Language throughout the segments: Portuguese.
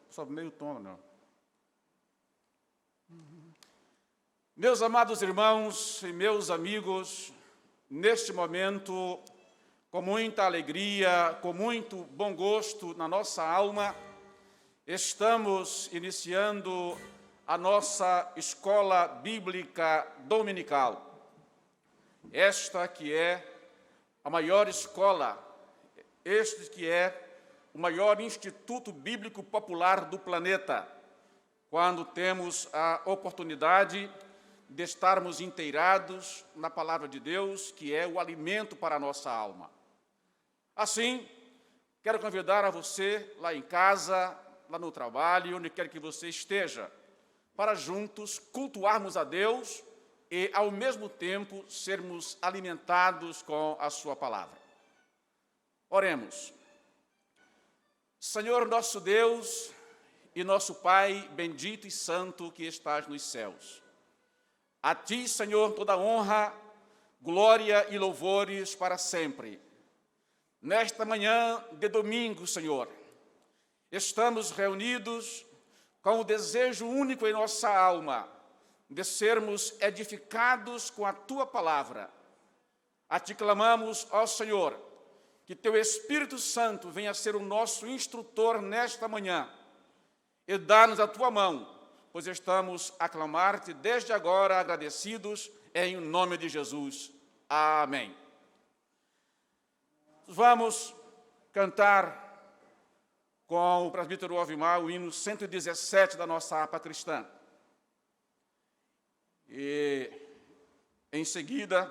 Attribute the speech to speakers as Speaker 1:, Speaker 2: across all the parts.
Speaker 1: Sobe meio tom, não. Meus amados irmãos e meus amigos, neste momento, com muita alegria, com muito bom gosto na nossa alma, estamos iniciando a nossa escola bíblica dominical. Esta que é a maior escola, este que é o maior instituto bíblico popular do planeta, quando temos a oportunidade de estarmos inteirados na palavra de Deus, que é o alimento para a nossa alma. Assim, quero convidar a você, lá em casa, lá no trabalho, onde quer que você esteja, para juntos cultuarmos a Deus e, ao mesmo tempo, sermos alimentados com a sua palavra. Oremos. Senhor nosso Deus e nosso Pai, bendito e santo que estás nos céus. A Ti, Senhor, toda honra, glória e louvores para sempre. Nesta manhã de domingo, Senhor, estamos reunidos com o desejo único em nossa alma de sermos edificados com a Tua palavra. A Ti clamamos, ó Senhor, que Teu Espírito Santo venha ser o nosso instrutor nesta manhã e dá-nos a Tua mão, pois estamos a clamar-Te desde agora agradecidos em nome de Jesus. Amém. Vamos cantar com o presbítero Ovimar o hino 117 da nossa harpa cristã. E, em seguida,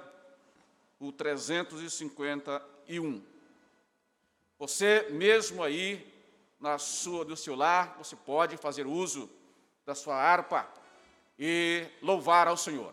Speaker 1: o 351. Você mesmo aí, no seu lar, você pode fazer uso da sua harpa e louvar ao Senhor.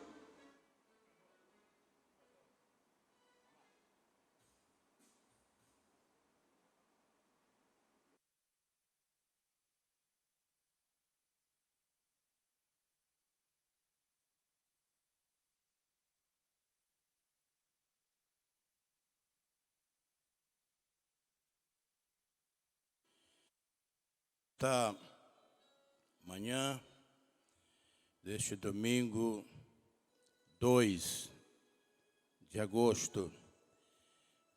Speaker 2: Manhã deste domingo 2 de agosto,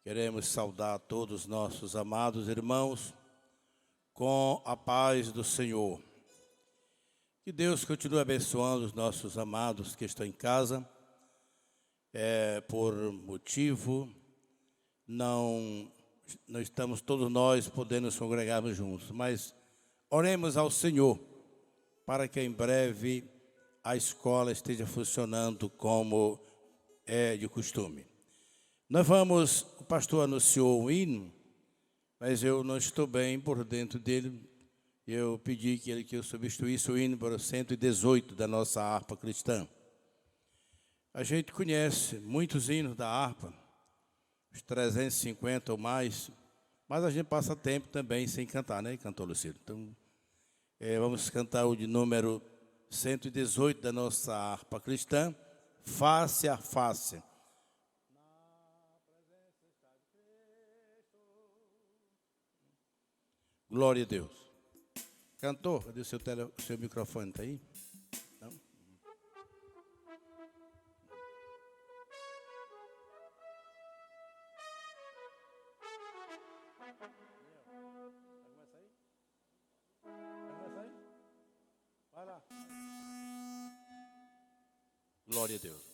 Speaker 2: queremos saudar todos os nossos amados irmãos com a paz do Senhor. Que Deus continue abençoando os nossos amados que estão em casa. Por motivo, não estamos todos nós podendo nos congregarmos juntos, mas oremos ao Senhor para que em breve a escola esteja funcionando como é de costume. O pastor anunciou um hino, mas eu não estou bem por dentro dele. Eu pedi que eu substituísse o hino para o 118 da nossa harpa cristã. A gente conhece muitos hinos da harpa, os 350 ou mais, mas a gente passa tempo também sem cantar, né, cantor Lucílio? Então, vamos cantar o de número 118 da nossa harpa cristã, Face a Face. Glória a Deus. Cantor, cadê o seu microfone? Está aí? Não? Vai lá. Glória a Deus.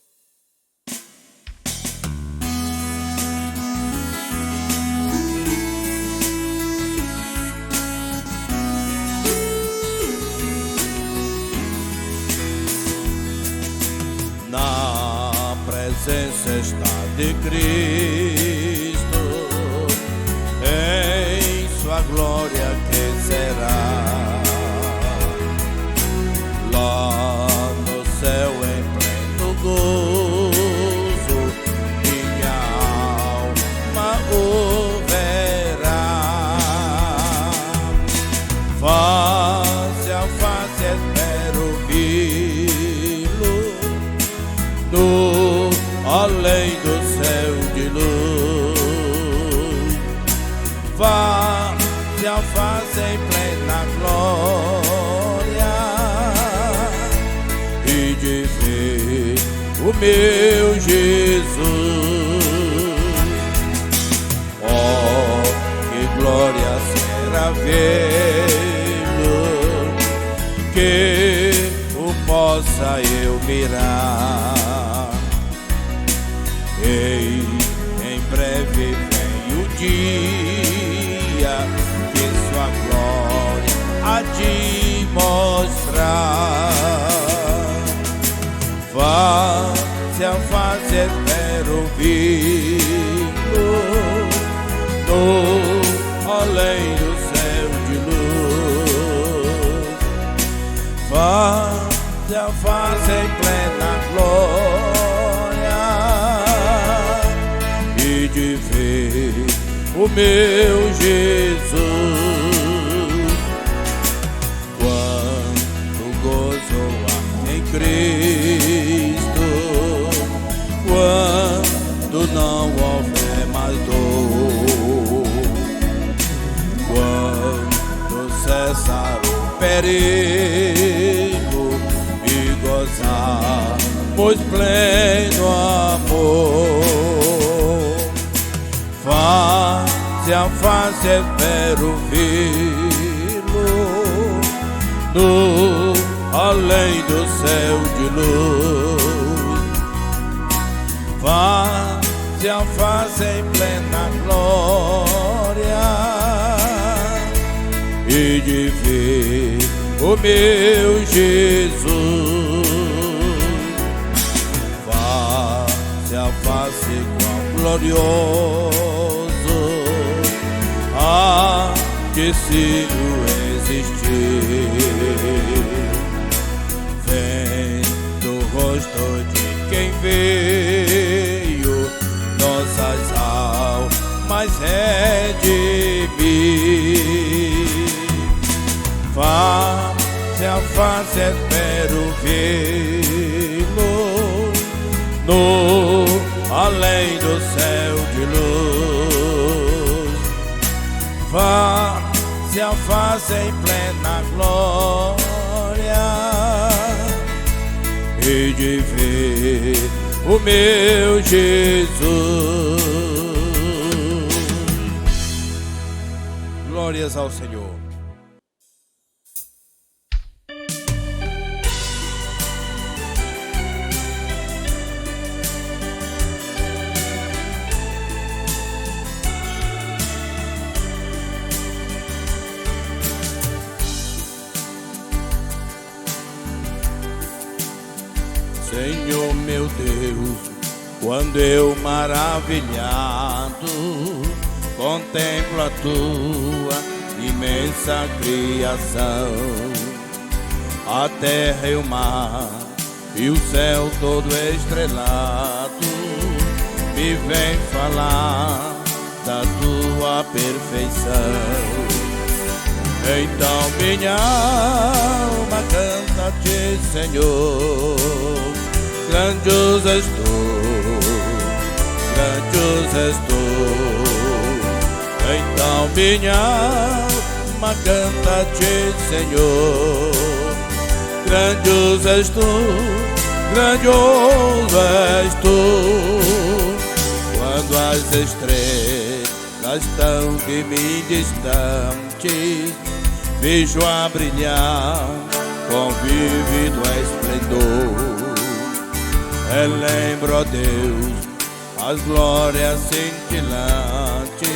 Speaker 2: Na presença está de Cristo, em sua glória que será. Lá no céu em pleno gozo, minha alma o verá. Face a face espero vi-lo, no além do céu de luz. Face a face meu Jesus. Oh, que glória será vê-lo, que o possa eu mirar. Ei, em breve vem o dia que sua glória há de mostrar. Face a face espero vi-lo no além do céu de luz. Face a face em plena glória e de ver o meu Jesus. Quanto gozo há em Cristo, quando não houver mais dor, quando cessar o perigo e gozarmos pleno amor. Face a face espero vi-lo no além do céu de luz. Face a face em plena glória e de ver o meu Jesus. Face a face quão glorioso há de se existir. Vendo o rosto de quem veio nossas almas redimir. Face a face espero vê-lo no além do céu de luz. Face a face em plena glória e de ver o meu Jesus. Glórias ao Senhor. Senhor meu Deus, quando eu maravilhado contemplo a tua imensa criação, a terra e o mar e o céu todo estrelado, me vem falar da tua perfeição. Então minha alma canta-te, Senhor. Grandioso és tu, grandioso és tu. Então minha alma canta-te, Senhor. Grandioso és tu, grandioso és tu. Quando as estrelas estão de mim distantes, vejo a brilhar com vívido esplendor. Relembro, ó Deus, as glórias cintilantes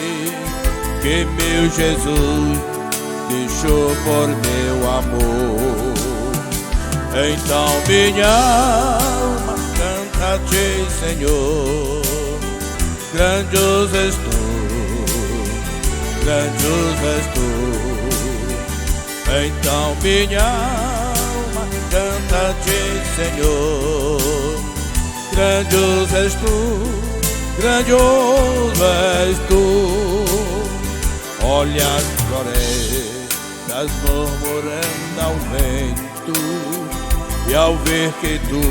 Speaker 2: que meu Jesus deixou por meu amor. Então minha alma canta-te, Senhor. Grandioso és tu, grandioso és tu. Então minha alma canta-te, Senhor. Grandioso és tu, grandioso és tu. Olha as florestas murmurando ao vento, e ao ver que tu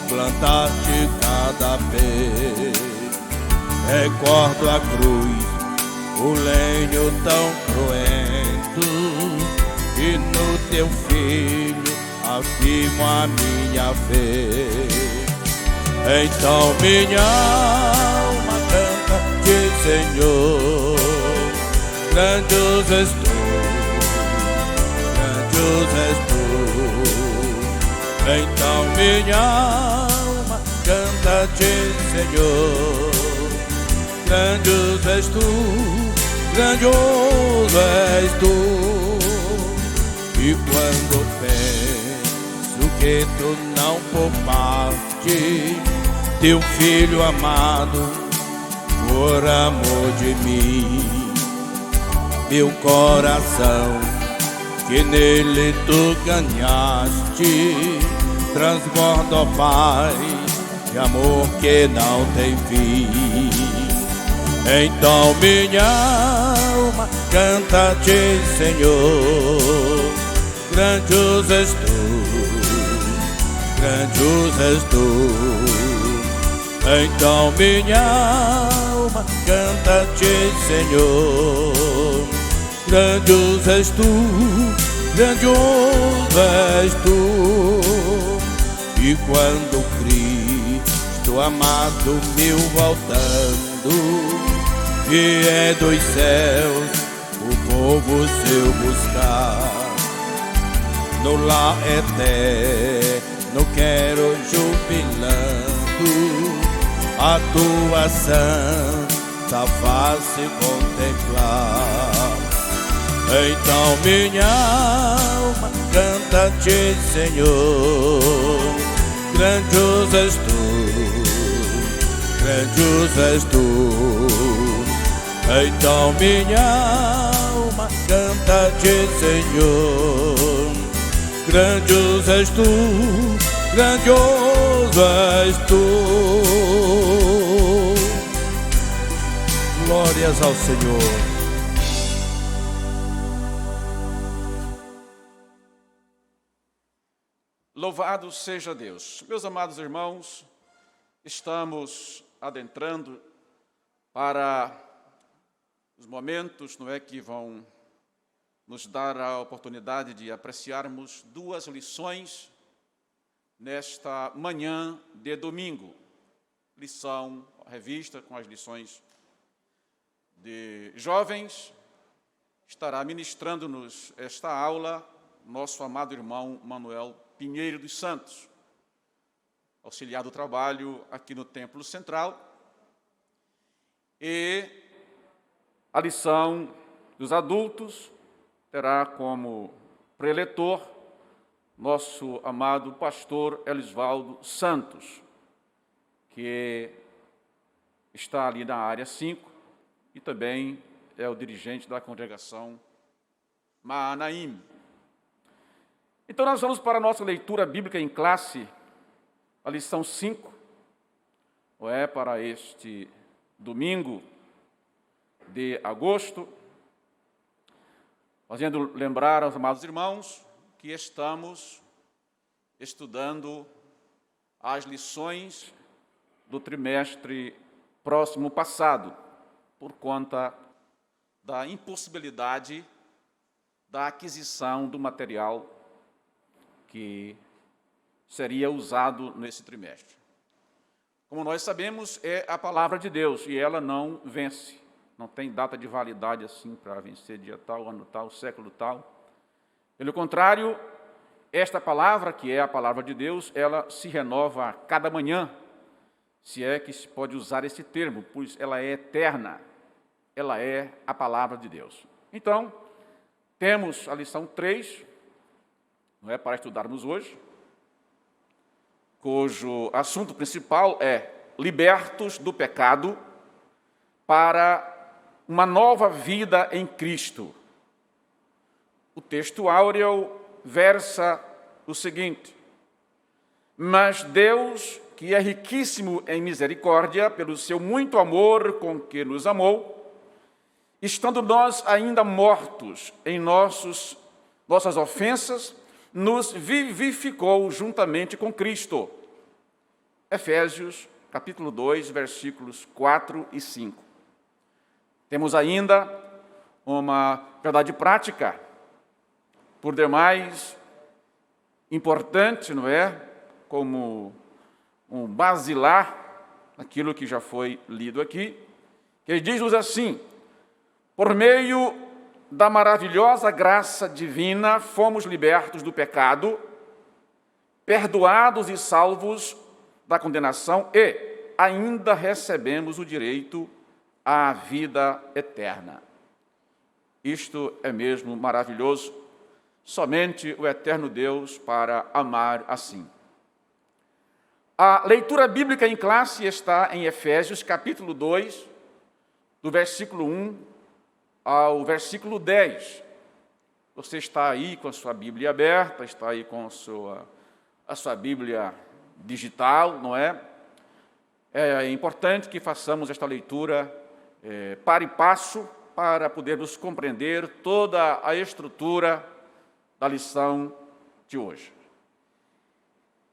Speaker 2: plantaste cada vez, recordo a cruz, o lenho tão cruento, e no teu filho afirmo a minha fé. Então minha alma canta-te, Senhor. Grandes és tu, grandes és tu. Então minha alma canta-te, Senhor. Grandes és tu, grandioso és tu. E quando penso que tu não poupaste teu filho amado por amor de mim, meu coração que nele tu ganhaste transborda, ó Pai, de amor que não tem fim. Então minha alma canta-te, Senhor. Grandes és tu, grandes és tu. Então minha alma canta-te, Senhor. Grandes és tu, grandioso és tu. E quando Cristo amado meu voltando, que é dos céus o povo seu buscar, no lar eterno quero jubilando a tua santa face contemplar. Então minha alma canta-te, Senhor. Grandioso és tu, grandioso és tu. Então minha alma canta-te, Senhor. Grandioso és tu, grandioso és tu. Glórias ao Senhor.
Speaker 1: Louvado seja Deus. Meus amados irmãos, estamos adentrando para os momentos, não é, que vão nos dar a oportunidade de apreciarmos duas lições nesta manhã de domingo. Lição, revista com as lições de jovens. Estará ministrando-nos esta aula nosso amado irmão Manuel Pinheiro dos Santos, auxiliar do trabalho aqui no Templo Central. E a lição dos adultos terá como preletor nosso amado pastor Elisvaldo Santos, que está ali na área 5 e também é o dirigente da congregação Maanaim. Então nós vamos para a nossa leitura bíblica em classe, a lição 5, para este domingo de agosto, fazendo lembrar aos amados irmãos que estamos estudando as lições do trimestre próximo passado, por conta da impossibilidade da aquisição do material que seria usado nesse trimestre. Como nós sabemos, é a palavra de Deus e ela não vence. Não tem data de validade assim para vencer dia tal, ano tal, século tal. Pelo contrário, esta palavra, que é a palavra de Deus, ela se renova a cada manhã, se é que se pode usar esse termo, pois ela é eterna. Ela é a palavra de Deus. Então, temos a lição 3, para estudarmos hoje, cujo assunto principal é libertos do pecado para uma nova vida em Cristo. O texto áureo versa o seguinte: mas Deus, que é riquíssimo em misericórdia, pelo seu muito amor com que nos amou, estando nós ainda mortos em nossas ofensas, nos vivificou juntamente com Cristo. Efésios, capítulo 2, versículos 4 e 5. Temos ainda uma verdade prática, por demais importante, como um basilar, aquilo que já foi lido aqui, que diz-nos assim: por meio da maravilhosa graça divina, fomos libertos do pecado, perdoados e salvos da condenação e ainda recebemos o direito à vida eterna. Isto é mesmo maravilhoso, somente o eterno Deus para amar assim. A leitura bíblica em classe está em Efésios, capítulo 2, do versículo 1 ao versículo 10. Você está aí com a sua Bíblia aberta, está aí com a sua Bíblia digital, não é? É importante que façamos esta leitura para e passo, para podermos compreender toda a estrutura da lição de hoje.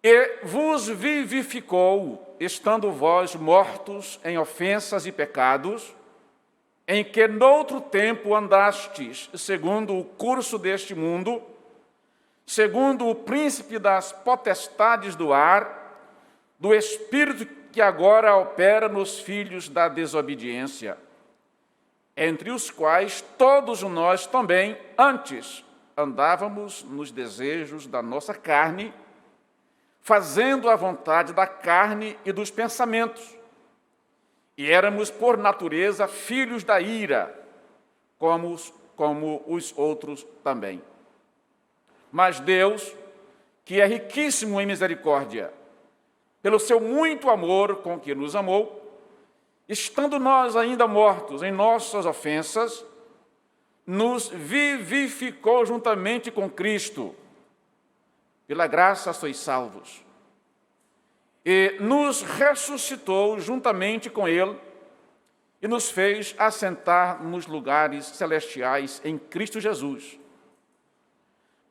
Speaker 1: E vos vivificou, estando vós mortos em ofensas e pecados, em que noutro tempo andastes, segundo o curso deste mundo, segundo o príncipe das potestades do ar, do espírito que agora opera nos filhos da desobediência, entre os quais todos nós também antes andávamos nos desejos da nossa carne, fazendo a vontade da carne e dos pensamentos. E éramos, por natureza, filhos da ira, como os outros também. Mas Deus, que é riquíssimo em misericórdia, pelo seu muito amor com que nos amou, estando nós ainda mortos em nossas ofensas, nos vivificou juntamente com Cristo. Pela graça sois salvos. E nos ressuscitou juntamente com Ele e nos fez assentar nos lugares celestiais em Cristo Jesus,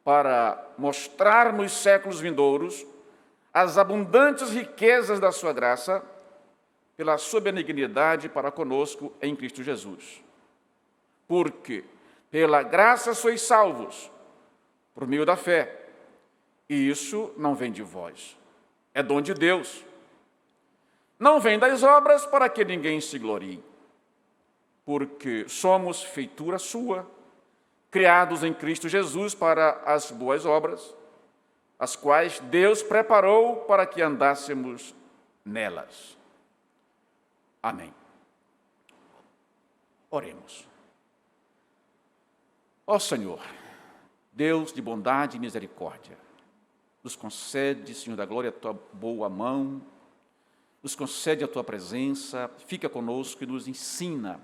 Speaker 1: para mostrar nos séculos vindouros as abundantes riquezas da sua graça, pela sua benignidade para conosco em Cristo Jesus. Porque pela graça sois salvos, por meio da fé, e isso não vem de vós, é dom de Deus. Não vem das obras para que ninguém se glorie, porque somos feitura sua, criados em Cristo Jesus para as boas obras, as quais Deus preparou para que andássemos nelas. Amém. Oremos. Ó Senhor, Deus de bondade e misericórdia, nos concede, Senhor da glória, a tua boa mão, nos concede a tua presença, fica conosco e nos ensina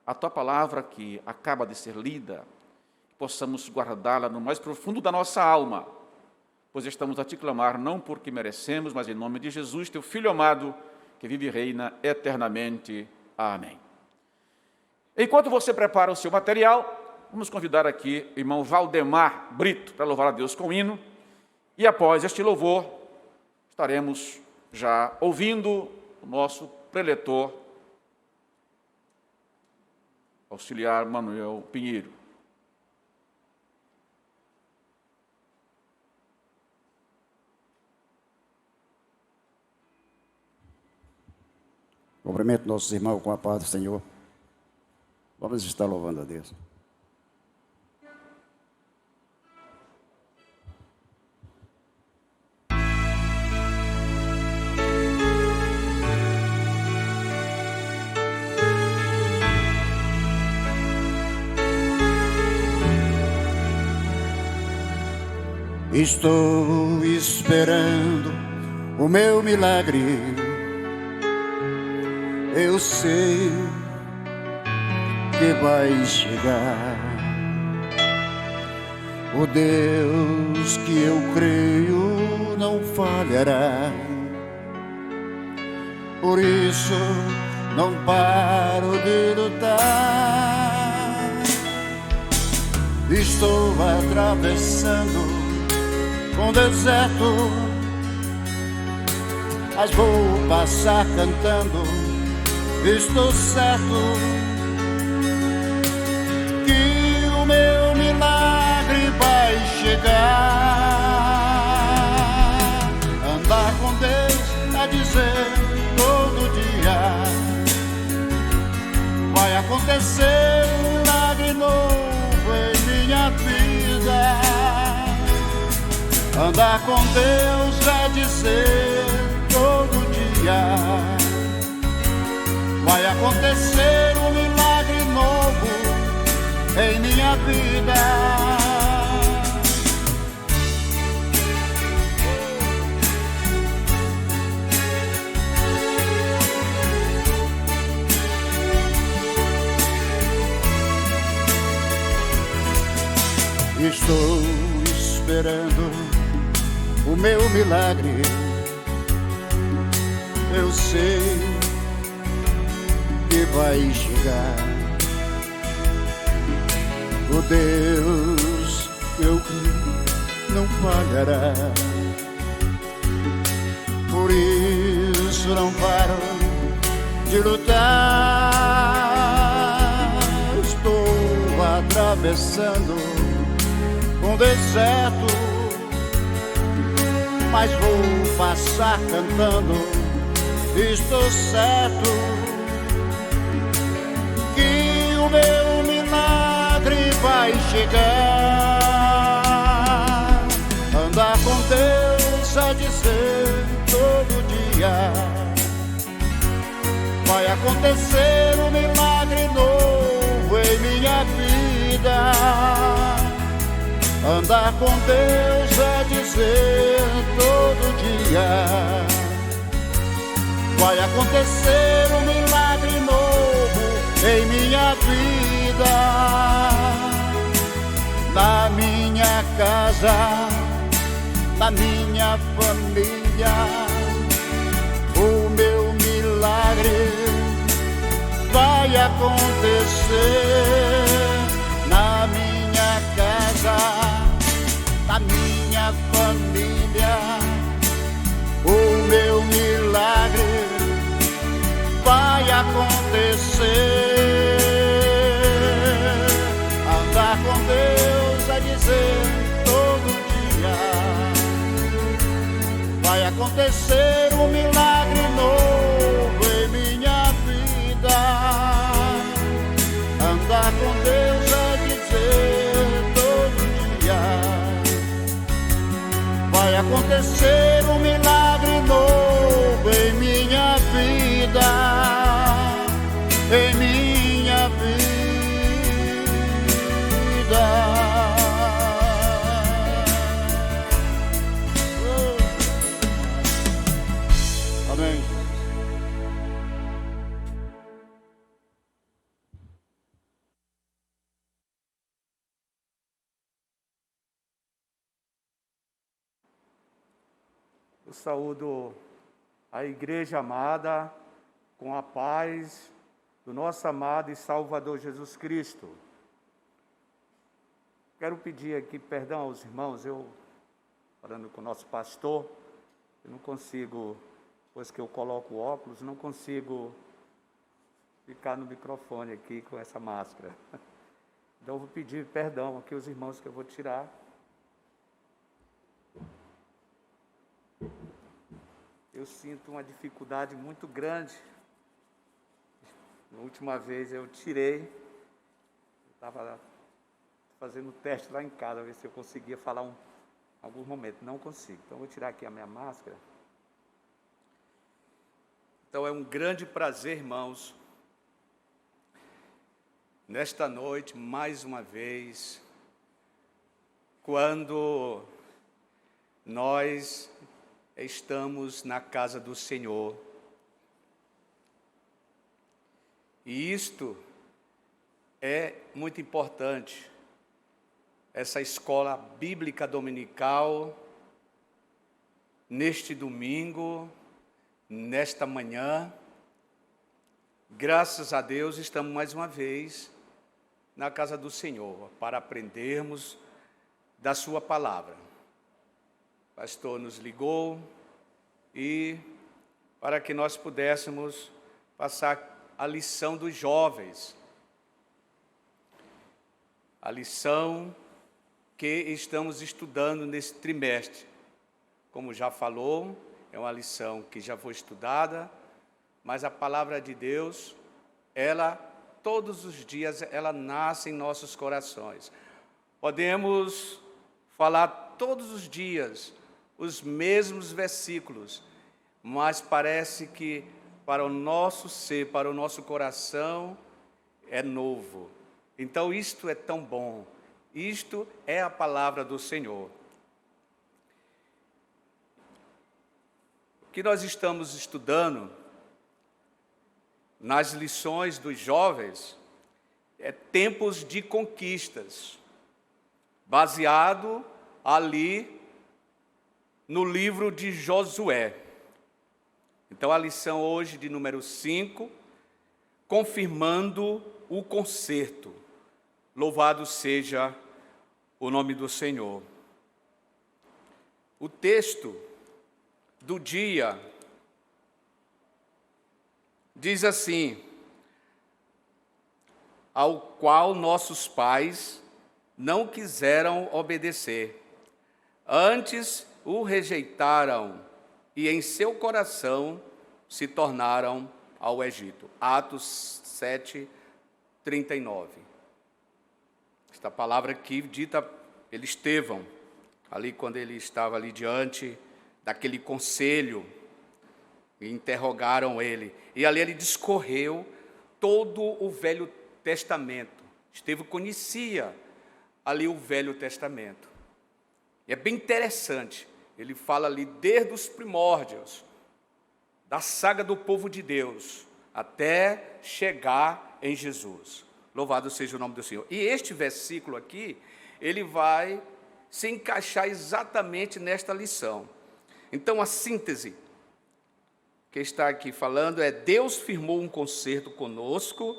Speaker 1: a tua palavra que acaba de ser lida, que possamos guardá-la no mais profundo da nossa alma, pois estamos a te clamar não porque merecemos, mas em nome de Jesus, teu Filho amado, que vive e reina eternamente. Amém. Enquanto você prepara o seu material, vamos convidar aqui o irmão Valdemar Brito para louvar a Deus com o hino. E após este louvor, estaremos já ouvindo o nosso preletor, auxiliar Manuel Pinheiro.
Speaker 3: Cumprimento nossos irmãos com a paz do Senhor. Vamos estar louvando a Deus. Estou esperando o meu milagre. Eu sei que vai chegar. O Deus que eu creio não falhará. Por isso não paro de lutar. Estou atravessando um deserto, mas vou passar cantando. Estou certo que o meu milagre vai chegar. Andar com Deus é
Speaker 4: acontecer um milagre novo em minha vida. Andar com Deus é dizer todo dia: vai acontecer um milagre novo em minha vida. Estou esperando o meu milagre. Eu sei que vai chegar. O Deus que eu creio não falhará. Por isso não paro de lutar. Estou atravessando um deserto, mas vou passar cantando. Estou certo que o meu milagre vai chegar. Andar com Deus é dizer todo dia: vai acontecer um milagre novo em minha vida. Andar com Deus é dizer todo dia: vai acontecer um milagre novo em minha vida. Na minha casa, na minha família, o meu milagre vai acontecer. Na minha casa, na minha família, o meu milagre vai acontecer. Andar com Deus é dizer todo dia: vai acontecer um milagre novo em minha vida. Andar com Deus é dizer todo dia: vai acontecer um milagre novo em minha vida, em minha vida. Amém.
Speaker 1: Eu saúdo a igreja amada com a paz do nosso amado e Salvador Jesus Cristo. Quero pedir aqui perdão aos irmãos, eu, falando com o nosso pastor, eu não consigo, depois que eu coloco o óculos, não consigo ficar no microfone aqui com essa máscara. Então eu vou pedir perdão aqui aos irmãos que eu vou tirar. Eu sinto uma dificuldade muito grande. Na última vez eu tirei, eu estava fazendo teste lá em casa, ver se eu conseguia falar alguns momentos. Não consigo, então eu vou tirar aqui a minha máscara. Então é um grande prazer, irmãos, nesta noite, mais uma vez, quando nós estamos na casa do Senhor. E isto é muito importante, essa escola bíblica dominical, neste domingo, nesta manhã. Graças a Deus, estamos mais uma vez na casa do Senhor, para aprendermos da sua palavra. O pastor nos ligou e para que nós pudéssemos passar a lição dos jovens, a lição que estamos estudando nesse trimestre. Como já falou, é uma lição que já foi estudada, mas a palavra de Deus, ela
Speaker 5: todos os dias ela nasce em nossos corações. Podemos falar todos os dias os mesmos versículos, mas parece que para o nosso ser, para o nosso coração, é novo. Então isto é tão bom. Isto é a palavra do Senhor. O que nós estamos estudando nas lições dos jovens é tempos de conquistas, baseado ali no livro de Josué. Então a lição hoje de número 5, confirmando o concerto. Louvado seja o nome do Senhor. O texto do dia diz assim: ao qual nossos pais não quiseram obedecer, antes o rejeitaram e em seu coração se tornaram ao Egito. Atos 7, 39. Esta palavra aqui dita pelo Estevão, ali quando ele estava ali diante daquele conselho, e interrogaram ele. E ali ele discorreu todo o Velho Testamento. Estevão conhecia ali o Velho Testamento. E é bem interessante. Ele fala ali desde os primórdios, da saga do povo de Deus, até chegar em Jesus. Louvado seja o nome do Senhor. E este versículo aqui, ele vai se encaixar exatamente nesta lição. Então, a síntese que está aqui falando é: Deus firmou um concerto conosco,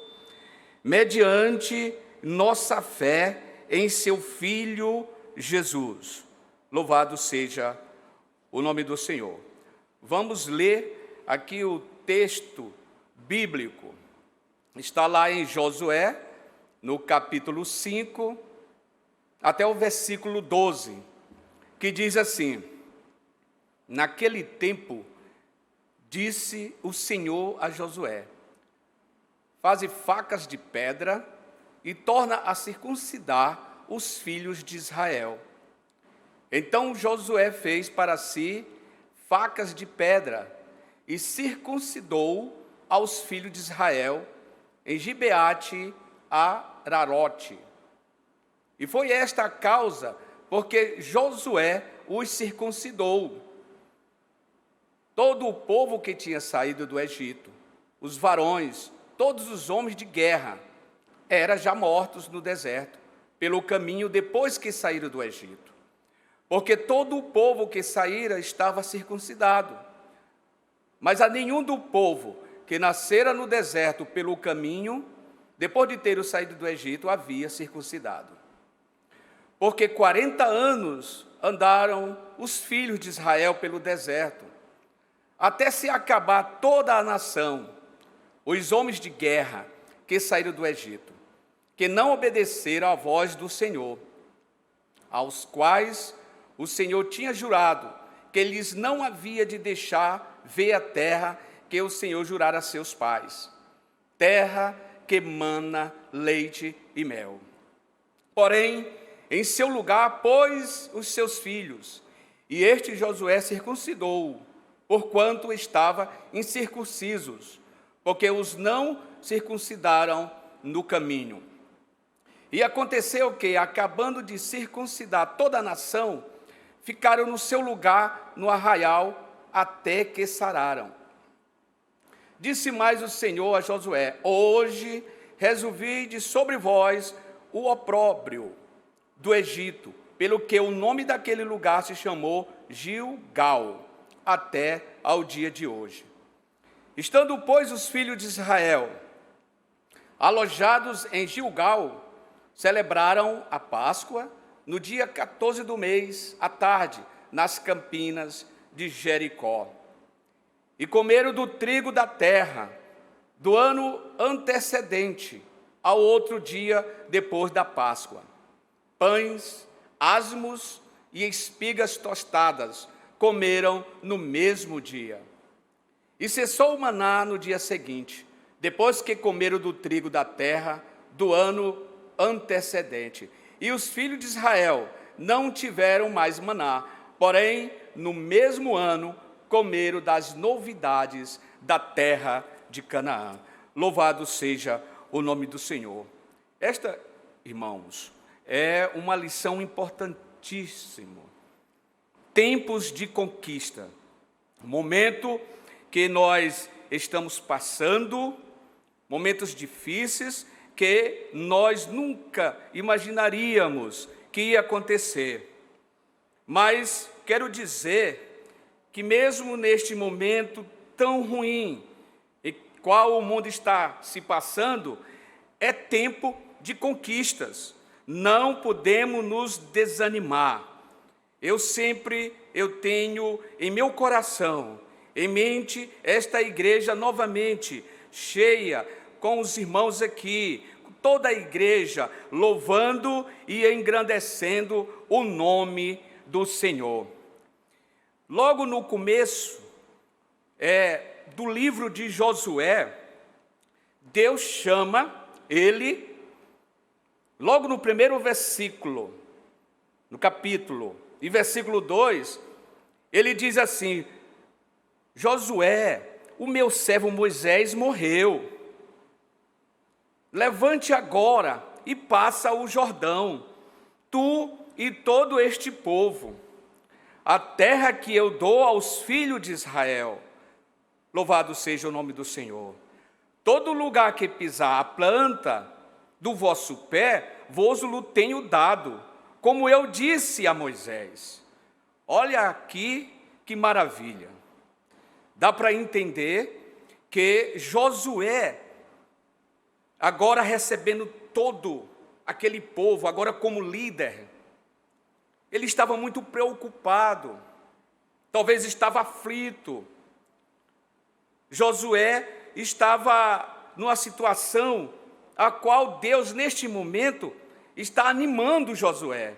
Speaker 5: mediante nossa fé em seu Filho Jesus. Louvado seja o nome do Senhor. Vamos ler aqui o texto bíblico. Está lá em Josué, no capítulo 5, até o versículo 12, que diz assim: naquele tempo, disse o Senhor a Josué: faze facas de pedra e torna a circuncidar os filhos de Israel. Então Josué fez para si facas de pedra e circuncidou aos filhos de Israel em Gibeate Ararote. E foi esta a causa porque Josué os circuncidou. Todo o povo que tinha saído do Egito, os varões, todos os homens de guerra, eram já mortos no deserto, pelo caminho depois que saíram do Egito. Porque todo o povo que saíra estava circuncidado. Mas a nenhum do povo que nascera no deserto pelo caminho, depois de ter saído do Egito, havia circuncidado. Porque 40 anos andaram os filhos de Israel pelo deserto, até se acabar toda a nação, os homens de guerra que saíram do Egito, que não obedeceram à voz do Senhor, aos quais o Senhor tinha jurado que lhes não havia de deixar ver a terra que o Senhor jurara a seus pais, terra que mana leite e mel. Porém, em seu lugar pôs os seus filhos, e este Josué circuncidou, porquanto estava incircuncisos, porque os não circuncidaram no caminho. E aconteceu que, acabando de circuncidar toda a nação, ficaram no seu lugar no arraial até que sararam. Disse mais o Senhor a Josué: hoje resolvi de sobre vós o opróbrio do Egito, pelo que o nome daquele lugar se chamou Gilgal, até ao dia de hoje. Estando, pois, os filhos de Israel alojados em Gilgal, celebraram a Páscoa no dia 14 do mês, à tarde, nas campinas de Jericó. E comeram do trigo da terra, do ano antecedente ao outro dia depois da Páscoa. Pães, asmos e espigas tostadas comeram no mesmo dia. E cessou o maná no dia seguinte, depois que comeram do trigo da terra do ano antecedente. E os filhos de Israel não tiveram mais maná, porém, no mesmo ano, comeram das novidades da terra de Canaã. Louvado seja o nome do Senhor. Esta, irmãos, é uma lição importantíssima. Tempos de conquista. Momento que nós estamos passando, momentos difíceis que nós nunca imaginaríamos que ia acontecer. Mas quero dizer que mesmo neste momento tão ruim, em qual o mundo está se passando, é tempo de conquistas. Não podemos nos desanimar. Eu tenho em meu coração, em mente, esta igreja novamente cheia, com os irmãos aqui, toda a igreja louvando e engrandecendo o nome do Senhor. Logo no começo do livro de Josué, Deus chama ele, logo no primeiro versículo, no capítulo, e versículo 2, ele diz assim: Josué, o meu servo Moisés morreu. Levante agora e passa o Jordão, tu e todo este povo, a terra que eu dou aos filhos de Israel. Louvado seja o nome do Senhor. Todo lugar que pisar a planta do vosso pé, vos-lo tenho dado, como eu disse a Moisés. Olha aqui que maravilha. Dá para entender que Josué, agora recebendo todo aquele povo, agora como líder, ele estava muito preocupado, talvez estava aflito. Josué estava numa situação a qual Deus, neste momento, está animando Josué.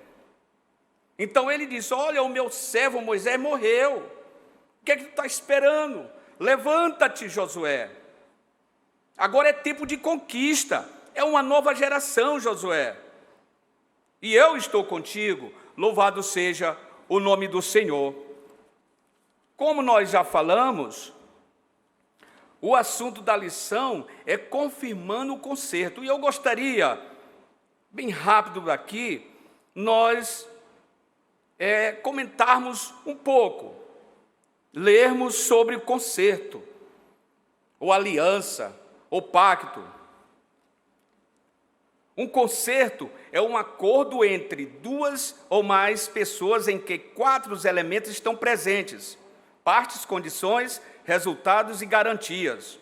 Speaker 5: Então ele diz: olha, o meu servo Moisés morreu. O que é que tu está esperando? Levanta-te, Josué. Agora é tempo de conquista. É uma nova geração, Josué. E eu estou contigo. Louvado seja o nome do Senhor. Como nós já falamos, o assunto da lição é confirmando o conserto. E eu gostaria, bem rápido aqui, nós comentarmos um pouco, lermos sobre o conserto, ou aliança, ou pacto. Um conserto é um acordo entre duas ou mais pessoas em que 4 elementos estão presentes: partes, condições, resultados e garantias.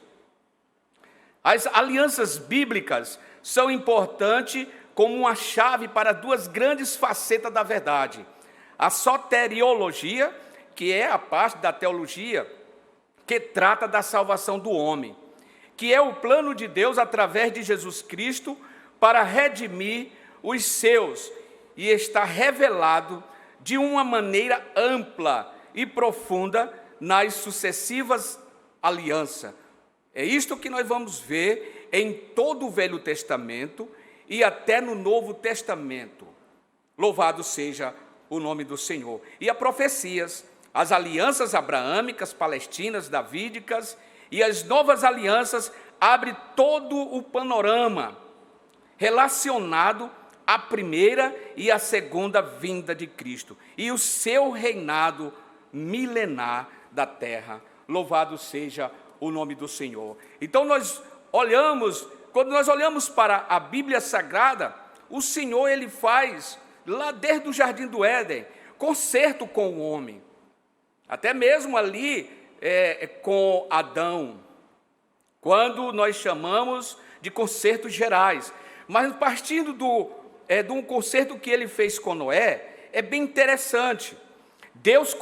Speaker 5: As alianças bíblicas são importantes como uma chave para 2 grandes facetas da verdade: a soteriologia, que é a parte da teologia que trata da salvação do homem, que é o plano de Deus através de Jesus Cristo para redimir os seus, e está revelado de uma maneira ampla e profunda nas sucessivas alianças. É isto que nós vamos ver em todo o Velho Testamento e até no Novo Testamento. Louvado seja o nome do Senhor. E as profecias, as alianças abraâmicas, palestinas, davídicas e as novas alianças abrem todo o panorama relacionado à primeira e à segunda vinda de Cristo e o seu reinado milenar da terra. Louvado seja o nome do Senhor. Então quando nós olhamos para a Bíblia Sagrada, o Senhor, ele faz, lá desde o Jardim do Éden, conserto com o homem. Até mesmo ali com Adão, quando nós chamamos de consertos gerais. Mas partindo de um conserto que ele fez com Noé, é bem interessante. Deus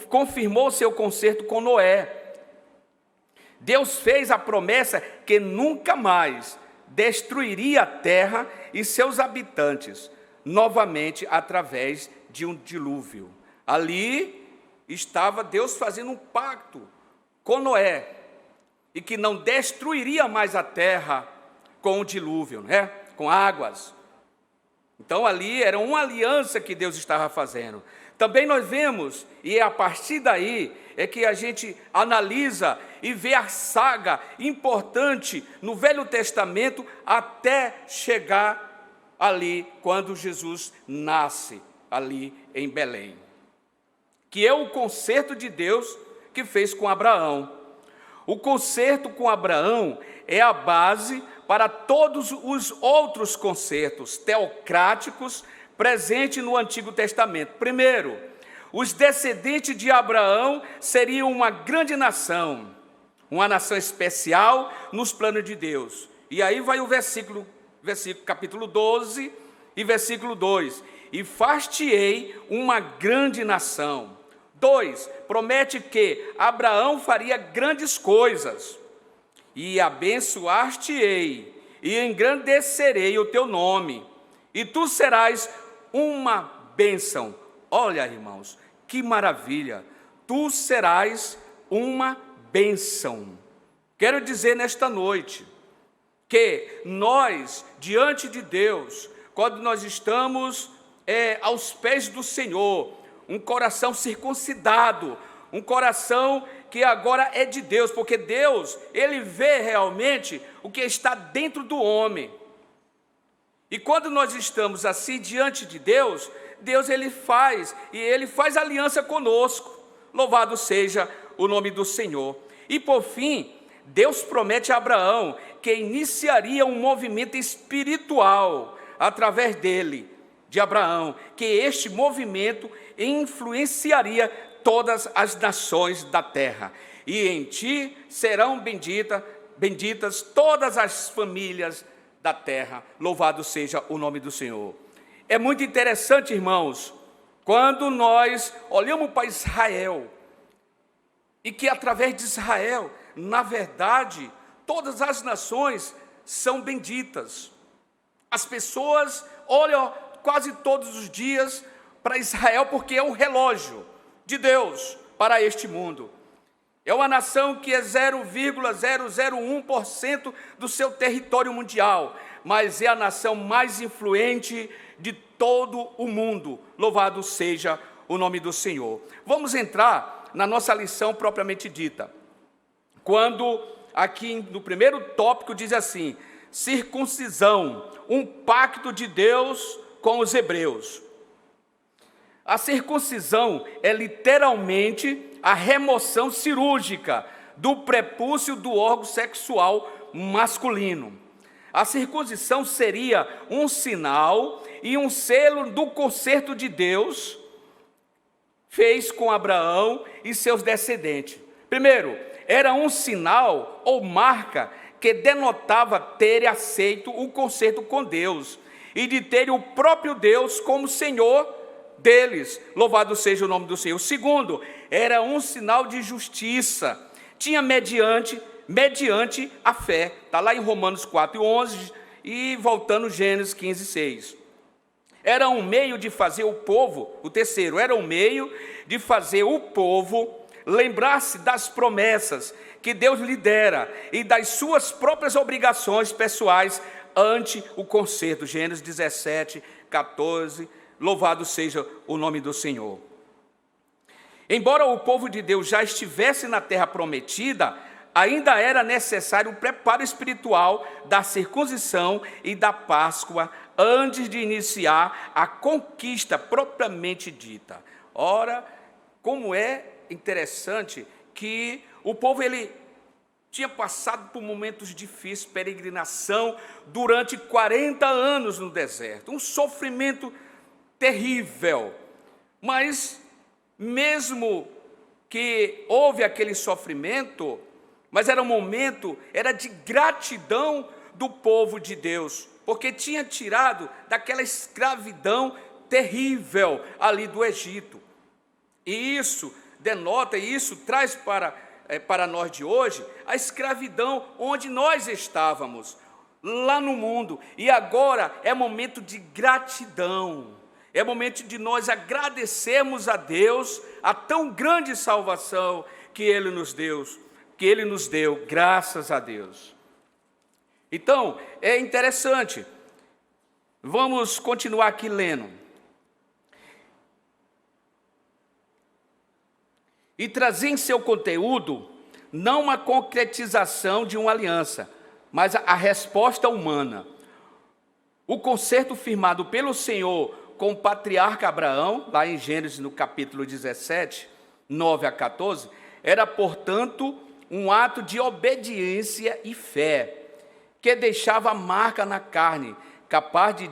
Speaker 5: confirmou seu conserto com Noé. Deus fez a promessa que nunca mais destruiria a terra e seus habitantes, novamente através de um dilúvio. Ali estava Deus fazendo um pacto com Noé. e que não destruiria mais a terra com o dilúvio, né? Com águas. Então ali era uma aliança que Deus estava fazendo. Também nós vemos, e a partir daí é que a gente analisa e vê a saga importante no Velho Testamento até chegar ali quando Jesus nasce ali em Belém, que é o concerto de Deus que fez com Abraão. O concerto com Abraão é a base para todos os outros concertos teocráticos presentes no Antigo Testamento. Primeiro, os descendentes de Abraão seriam uma grande nação, uma nação especial nos planos de Deus. E aí vai o versículo capítulo 12 e versículo 2. E far-te-ei uma grande nação. 2, promete que Abraão faria grandes coisas. E abençoar-te-ei, e engrandecerei o teu nome, e tu serás uma bênção. Olha, irmãos, que maravilha! Tu serás uma bênção. Quero dizer nesta noite que nós, diante de Deus, quando nós estamos aos pés do Senhor, um coração circuncidado, um coração que agora é de Deus, porque Deus, Ele vê realmente o que está dentro do homem. E quando nós estamos assim diante de Deus, Deus Ele faz aliança conosco. Louvado seja o nome do Senhor. E por fim, Deus promete a Abraão que iniciaria um movimento espiritual através dele, de Abraão, que este movimento influenciaria todas as nações da terra. E em ti serão benditas todas as famílias da terra. Louvado seja o nome do Senhor. É muito interessante, irmãos, quando nós olhamos para Israel, e que através de Israel, na verdade, todas as nações são benditas. As pessoas olham quase todos os dias para Israel, porque é o relógio de Deus para este mundo. É uma nação que é 0,001% do seu território mundial, mas é a nação mais influente de todo o mundo. Louvado seja o nome do Senhor. Vamos entrar na nossa lição propriamente dita. Quando aqui no primeiro tópico diz assim: circuncisão, um pacto de Deus com os hebreus. A circuncisão é literalmente a remoção cirúrgica do prepúcio do órgão sexual masculino. A circuncisão seria um sinal e um selo do concerto de Deus fez com Abraão e seus descendentes. Primeiro, era um sinal ou marca que denotava ter aceito o concerto com Deus e de ter o próprio Deus como Senhor deles. Louvado seja o nome do Senhor. Segundo, era um sinal de justiça. Tinha mediante a fé. Está lá em Romanos 4:11 e voltando Gênesis 15:6. Era um meio de fazer o povo, o terceiro, era um meio de fazer o povo lembrar-se das promessas que Deus lhe dera e das suas próprias obrigações pessoais ante o concerto. Gênesis 17:14. Louvado seja o nome do Senhor. Embora o povo de Deus já estivesse na terra prometida, ainda era necessário o preparo espiritual da circuncisão e da Páscoa antes de iniciar a conquista propriamente dita. Ora, como é interessante que o povo ele tinha passado por momentos difíceis, peregrinação durante 40 anos no deserto, um sofrimento terrível, mas mesmo que houve aquele sofrimento, mas era um momento, era de gratidão do povo de Deus, porque tinha tirado daquela escravidão terrível ali do Egito. E isso denota, e isso traz para nós de hoje, a escravidão onde nós estávamos, lá no mundo, e agora é momento de gratidão. É momento de nós agradecermos a Deus a tão grande salvação que Ele nos deu. que Ele nos deu, graças a Deus. Então, é interessante. Vamos continuar aqui lendo. E trazer em seu conteúdo não uma concretização de uma aliança, mas a resposta humana. O concerto firmado pelo Senhor com o patriarca Abraão, lá em Gênesis, no capítulo 17, 9 a 14, era, portanto, um ato de obediência e fé, que deixava a marca na carne, capaz de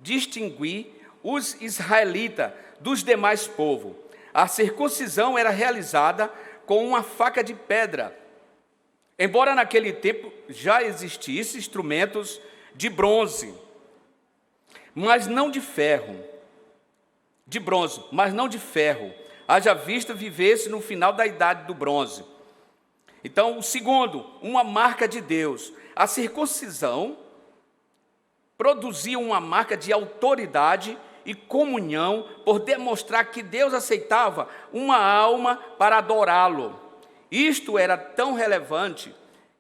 Speaker 5: distinguir os israelitas dos demais povos. A circuncisão era realizada com uma faca de pedra. Embora naquele tempo já existissem instrumentos de bronze, mas não de ferro, de bronze, mas não de ferro, haja visto vivesse no final da idade do bronze. Então, o segundo, uma marca de Deus. A circuncisão produzia uma marca de autoridade e comunhão, por demonstrar que Deus aceitava uma alma para adorá-lo. Isto era tão relevante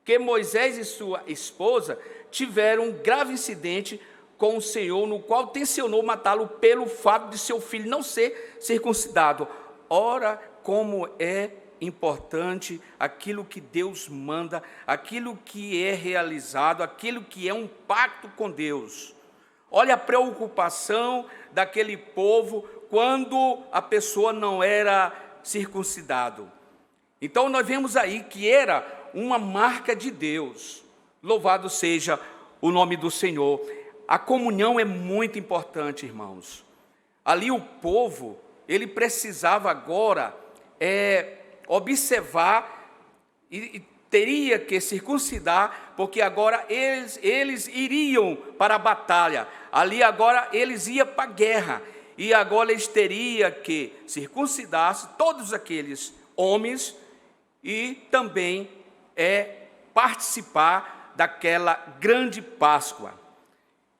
Speaker 5: que Moisés e sua esposa tiveram um grave incidente com o Senhor, no qual tensionou matá-lo pelo fato de seu filho não ser circuncidado. Ora, como é importante aquilo que Deus manda, aquilo que é realizado, aquilo que é um pacto com Deus. Olha a preocupação daquele povo quando a pessoa não era circuncidado. Então nós vemos aí que era uma marca de Deus. Louvado seja o nome do Senhor. A comunhão é muito importante, irmãos. Ali o povo, ele precisava agora observar e teria que circuncidar, porque agora eles iriam para a batalha. Ali agora eles iam para a guerra. E agora eles teriam que circuncidar todos aqueles homens e também participar daquela grande Páscoa.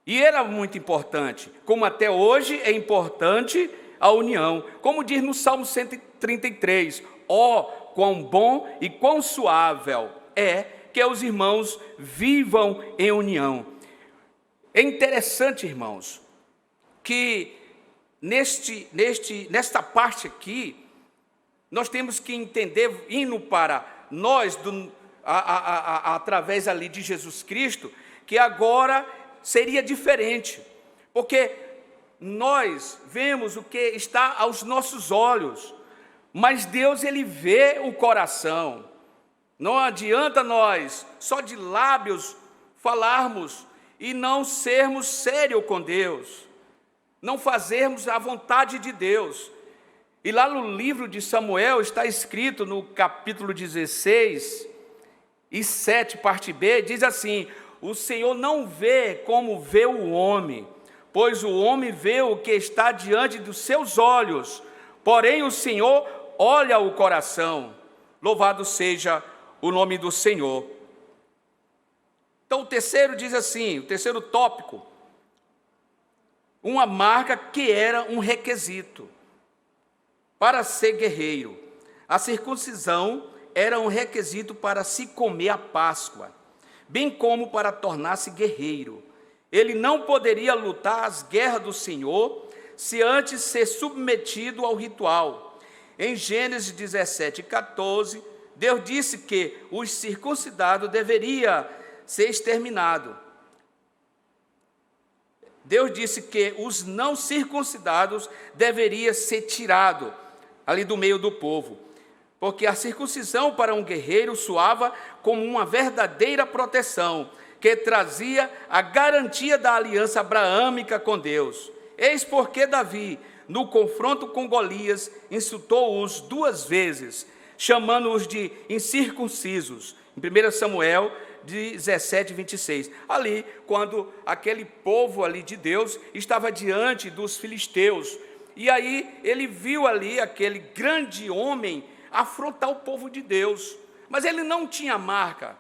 Speaker 5: E era muito importante, como até hoje é importante a união. Como diz no Salmo 133, quão bom e quão suável é que os irmãos vivam em união. É interessante, irmãos, que nesta parte aqui, nós temos que entender, indo para nós, através ali de Jesus Cristo, que agora seria diferente, porque nós vemos o que está aos nossos olhos, mas Deus, Ele vê o coração. Não adianta nós, só de lábios, falarmos e não sermos sérios com Deus, não fazermos a vontade de Deus. E lá no livro de Samuel está escrito no capítulo 16 e 7, parte B, diz assim: o Senhor não vê como vê o homem, pois o homem vê o que está diante dos seus olhos, porém o Senhor olha o coração. Louvado seja o nome do Senhor. Então o terceiro diz assim, o terceiro tópico, uma marca que era um requisito para ser guerreiro. A circuncisão era um requisito para se comer a Páscoa, bem como para tornar-se guerreiro. Ele não poderia lutar as guerras do Senhor se antes ser submetido ao ritual. Em Gênesis 17, 14, Deus disse que os circuncidados deveriam ser exterminados. Deus disse que os não circuncidados deveriam ser tirados ali do meio do povo, porque a circuncisão para um guerreiro soava como uma verdadeira proteção, que trazia a garantia da aliança abraâmica com Deus. Eis porque Davi, no confronto com Golias, insultou-os 2 vezes, chamando-os de incircuncisos. Em 1 Samuel 17, 26. Ali, quando aquele povo ali de Deus estava diante dos filisteus, e aí ele viu ali aquele grande homem afrontar o povo de Deus, mas ele não tinha marca,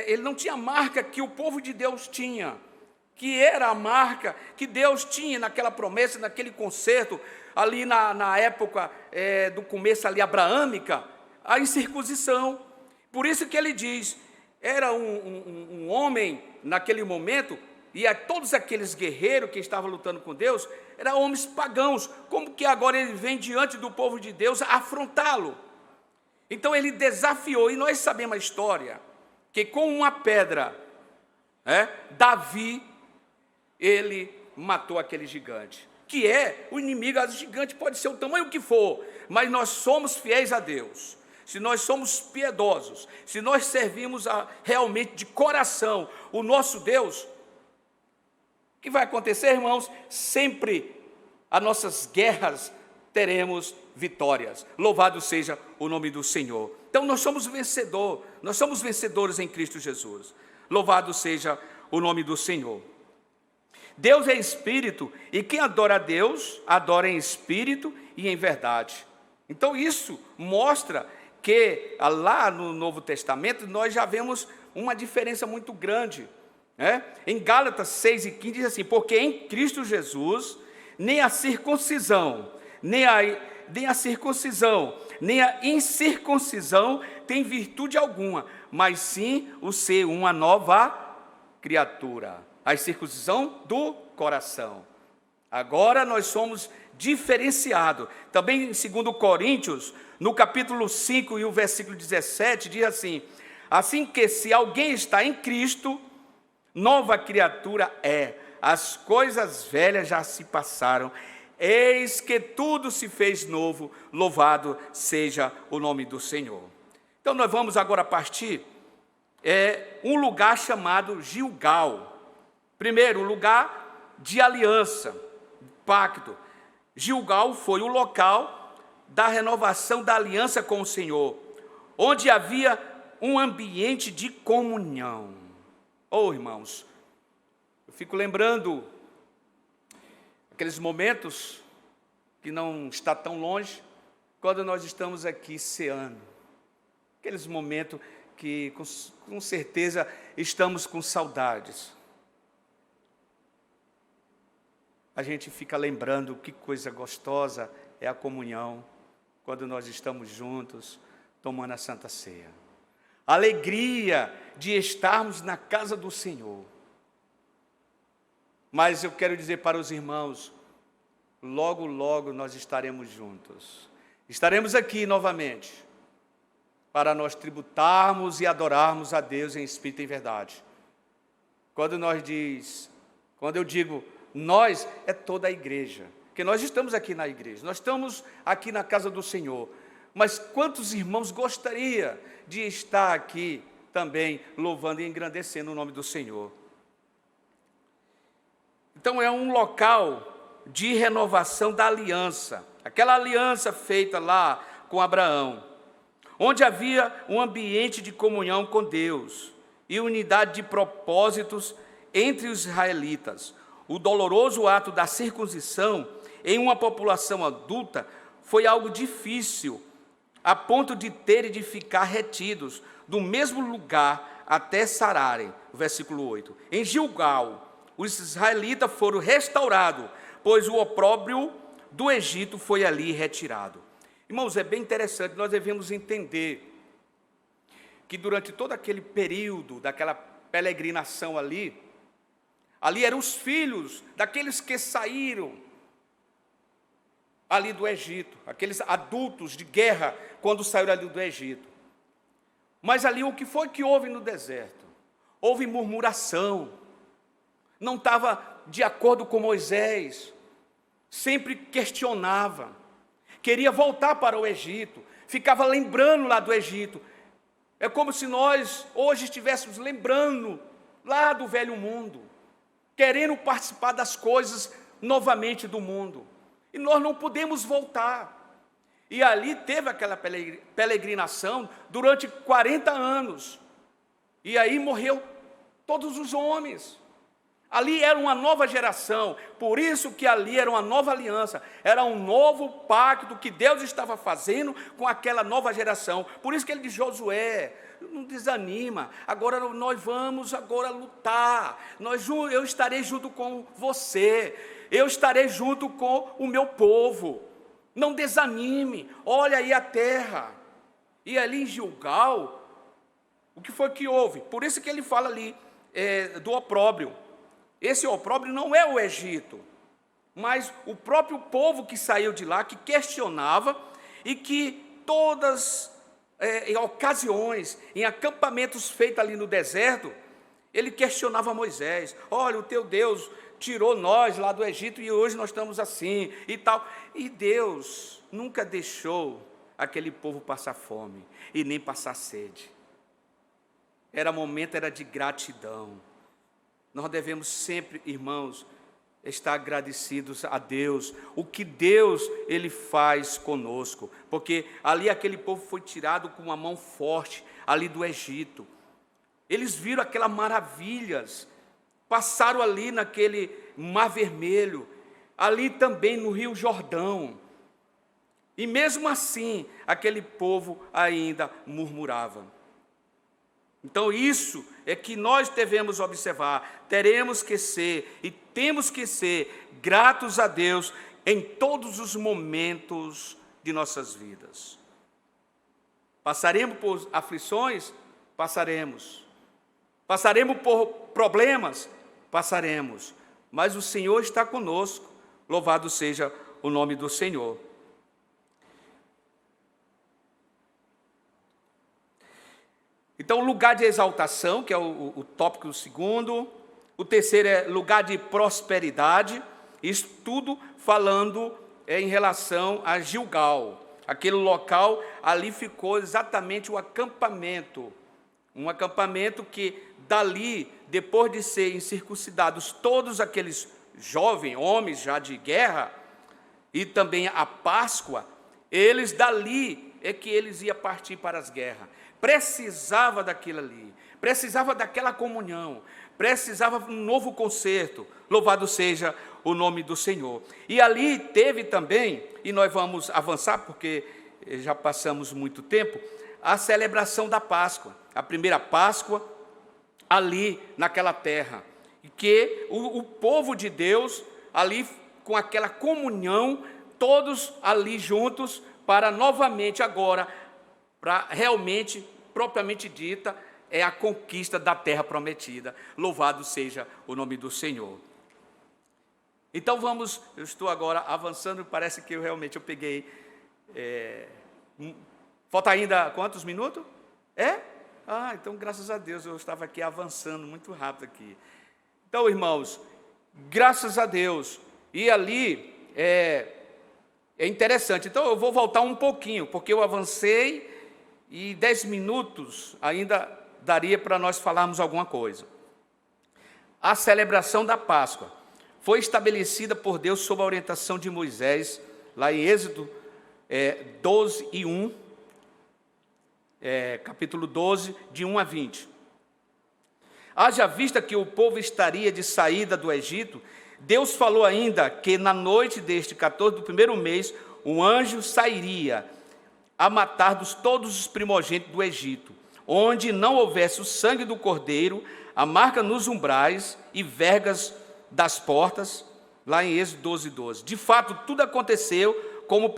Speaker 5: ele não tinha a marca que o povo de Deus tinha, que era a marca que Deus tinha naquela promessa, naquele concerto, ali na época do começo ali abraâmica. a incircuncisão. Por isso que ele diz, era um homem naquele momento, e a todos aqueles guerreiros que estavam lutando com Deus, eram homens pagãos, como que agora ele vem diante do povo de Deus afrontá-lo. Então ele desafiou, e nós sabemos a história, que com uma pedra, Davi, ele matou aquele gigante, que é o inimigo. O gigante pode ser o tamanho que for, mas nós somos fiéis a Deus, se nós somos piedosos, se nós servimos realmente de coração o nosso Deus, o que vai acontecer, irmãos? Sempre as nossas guerras teremos vitórias. Louvado seja o nome do Senhor. Então nós somos vencedores em Cristo Jesus. Louvado seja o nome do Senhor. Deus é Espírito, e quem adora a Deus, adora em Espírito e em verdade. Então isso mostra que lá no Novo Testamento nós já vemos uma diferença muito grande. Em Gálatas 6:15 diz assim: porque em Cristo Jesus, nem a circuncisão, nem a incircuncisão tem virtude alguma, mas sim o ser uma nova criatura. A circuncisão do coração. Agora nós somos diferenciados. Também em 2 Coríntios, no capítulo 5 e o versículo 17, diz assim: assim que se alguém está em Cristo, nova criatura é, as coisas velhas já se passaram, eis que tudo se fez novo, louvado seja o nome do Senhor. Então nós vamos agora partir um lugar chamado Gilgal. Primeiro, lugar de aliança, pacto. Gilgal foi o local da renovação da aliança com o Senhor, onde havia um ambiente de comunhão. Irmãos, eu fico lembrando aqueles momentos que não está tão longe, quando nós estamos aqui ceando. Aqueles momentos que com certeza estamos com saudades. A gente fica lembrando que coisa gostosa é a comunhão, quando nós estamos juntos, tomando a Santa Ceia. A alegria de estarmos na casa do Senhor. Mas eu quero dizer para os irmãos, logo, logo nós estaremos juntos. Estaremos aqui novamente, para nós tributarmos e adorarmos a Deus em espírito e em verdade. Quando eu digo nós, é toda a igreja, porque nós estamos aqui na igreja, nós estamos aqui na casa do Senhor, mas quantos irmãos gostaria de estar aqui também, louvando e engrandecendo o nome do Senhor? Então é um local de renovação da aliança, aquela aliança feita lá com Abraão, onde havia um ambiente de comunhão com Deus e unidade de propósitos entre os israelitas. O doloroso ato da circuncisão em uma população adulta foi algo difícil, a ponto de terem de ficar retidos do mesmo lugar até sararem. Versículo 8. Em Gilgal, os israelitas foram restaurados, pois o opróbrio do Egito foi ali retirado. Irmãos, é bem interessante, nós devemos entender que durante todo aquele período, daquela peregrinação ali eram os filhos daqueles que saíram ali do Egito, aqueles adultos de guerra, quando saíram ali do Egito. Mas ali o que foi que houve no deserto? Houve murmuração, não estava de acordo com Moisés, sempre questionava, queria voltar para o Egito, ficava lembrando lá do Egito. É como se nós hoje estivéssemos lembrando lá do velho mundo, querendo participar das coisas novamente do mundo. E nós não podemos voltar. E ali teve aquela peregrinação durante 40 anos. E aí morreu todos os homens. Ali era uma nova geração, por isso que ali era uma nova aliança, era um novo pacto que Deus estava fazendo com aquela nova geração. Por isso que ele diz: Josué, não desanima, agora nós vamos agora lutar, eu estarei junto com você, eu estarei junto com o meu povo, não desanime, olha aí a terra. E ali em Gilgal, o que foi que houve? Por isso que ele fala ali do opróbrio. Esse opróbrio não é o Egito, mas o próprio povo que saiu de lá, que questionava, e que todas em ocasiões, em acampamentos feitos ali no deserto, ele questionava Moisés: olha, o teu Deus tirou nós lá do Egito e hoje nós estamos assim e tal. E Deus nunca deixou aquele povo passar fome e nem passar sede. Era de gratidão. Nós devemos sempre, irmãos, estar agradecidos a Deus, o que Deus ele faz conosco, porque ali aquele povo foi tirado com uma mão forte, ali do Egito. Eles viram aquelas maravilhas, passaram ali naquele Mar Vermelho, ali também no Rio Jordão, e mesmo assim, aquele povo ainda murmurava. Então isso é que nós devemos observar, teremos que ser e temos que ser gratos a Deus em todos os momentos de nossas vidas. Passaremos por aflições? Passaremos. Passaremos por problemas? Passaremos. Mas o Senhor está conosco, louvado seja o nome do Senhor. Então, lugar de exaltação, que é o tópico segundo. O terceiro é lugar de prosperidade. Isso tudo falando em relação a Gilgal. Aquele local, ali ficou exatamente o acampamento. Um acampamento que dali, depois de serem circuncidados todos aqueles jovens, homens já de guerra, e também a Páscoa, eles dali é que eles iam partir para as guerras. Precisava daquilo ali, precisava daquela comunhão, precisava de um novo concerto, louvado seja o nome do Senhor. E ali teve também, e nós vamos avançar porque já passamos muito tempo, a celebração da Páscoa, a primeira Páscoa ali naquela terra, e que o povo de Deus ali com aquela comunhão, todos ali juntos, para novamente agora, para realmente, propriamente dita, é a conquista da terra prometida. Louvado seja o nome do Senhor. Então vamos, eu estou agora avançando, parece que eu peguei, falta ainda quantos minutos? Então graças a Deus, eu estava aqui avançando muito rápido aqui. Então, irmãos, graças a Deus, e ali é interessante. Então eu vou voltar um pouquinho, porque eu avancei e 10 minutos ainda daria para nós falarmos alguma coisa. A celebração da Páscoa foi estabelecida por Deus sob a orientação de Moisés, lá em Êxodo 12 e 1, capítulo 12, de 1 a 20. Haja vista que o povo estaria de saída do Egito, Deus falou ainda que na noite deste 14 do primeiro mês, um anjo sairia a matar todos os primogênitos do Egito, onde não houvesse o sangue do cordeiro, a marca nos umbrais e vergas das portas, lá em Êxodo 12, 12. De fato, tudo aconteceu como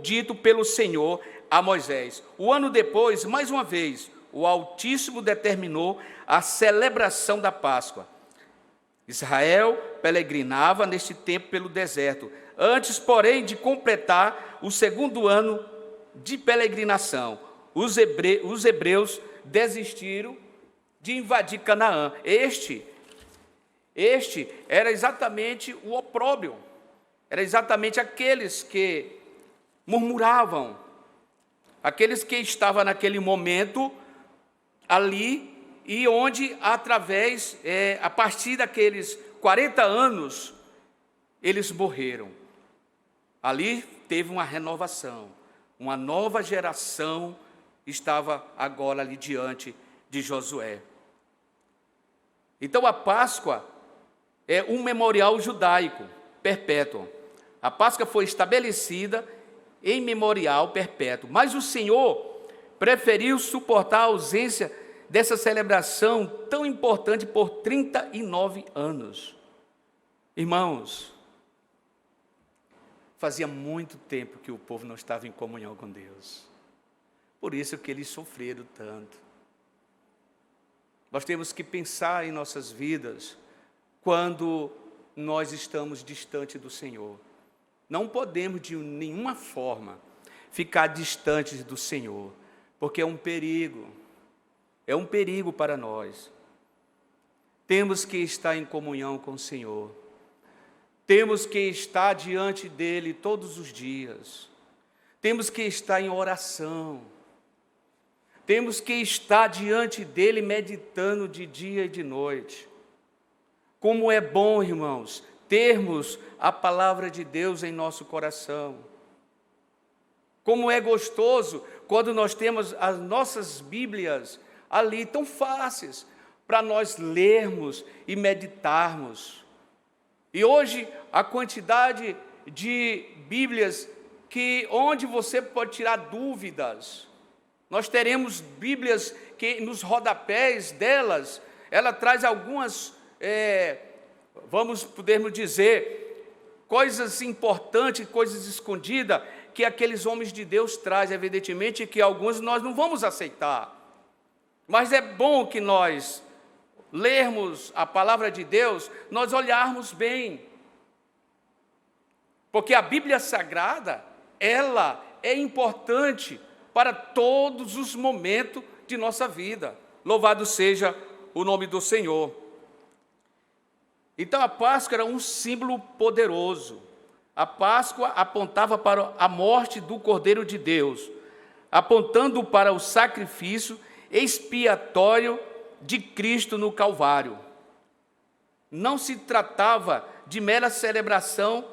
Speaker 5: dito pelo Senhor a Moisés. O ano depois, mais uma vez, o Altíssimo determinou a celebração da Páscoa. Israel peregrinava neste tempo pelo deserto, antes, porém, de completar o segundo ano de peregrinação. Os hebreus desistiram de invadir Canaã. Este era exatamente o opróbrio, era exatamente aqueles que murmuravam, aqueles que estavam naquele momento ali, e onde, a partir daqueles 40 anos, eles morreram. Ali teve uma renovação, uma nova geração estava agora ali diante de Josué. Então a Páscoa é um memorial judaico perpétuo. A Páscoa foi estabelecida em memorial perpétuo, mas o Senhor preferiu suportar a ausência dessa celebração tão importante por 39 anos. Irmãos, Fazia muito tempo que o povo não estava em comunhão com Deus. Por isso que eles sofreram tanto. Nós temos que pensar em nossas vidas quando nós estamos distante do Senhor. Não podemos de nenhuma forma ficar distantes do Senhor, porque é um perigo para nós. Temos que estar em comunhão com o Senhor. Temos que estar diante dEle todos os dias. Temos que estar em oração. Temos que estar diante dEle meditando de dia e de noite. Como é bom, irmãos, termos a palavra de Deus em nosso coração. Como é gostoso quando nós temos as nossas Bíblias ali tão fáceis para nós lermos e meditarmos. E hoje a quantidade de Bíblias onde você pode tirar dúvidas. Nós teremos Bíblias que nos rodapés delas, ela traz algumas, podemos dizer, coisas importantes, coisas escondidas, que aqueles homens de Deus trazem, evidentemente que alguns nós não vamos aceitar. Mas é bom que nós lermos a palavra de Deus, nós olharmos bem. Porque a Bíblia Sagrada, ela é importante para todos os momentos de nossa vida. Louvado seja o nome do Senhor. Então a Páscoa era um símbolo poderoso. A Páscoa apontava para a morte do Cordeiro de Deus, apontando para o sacrifício expiatório de Cristo no Calvário. Não se tratava de mera celebração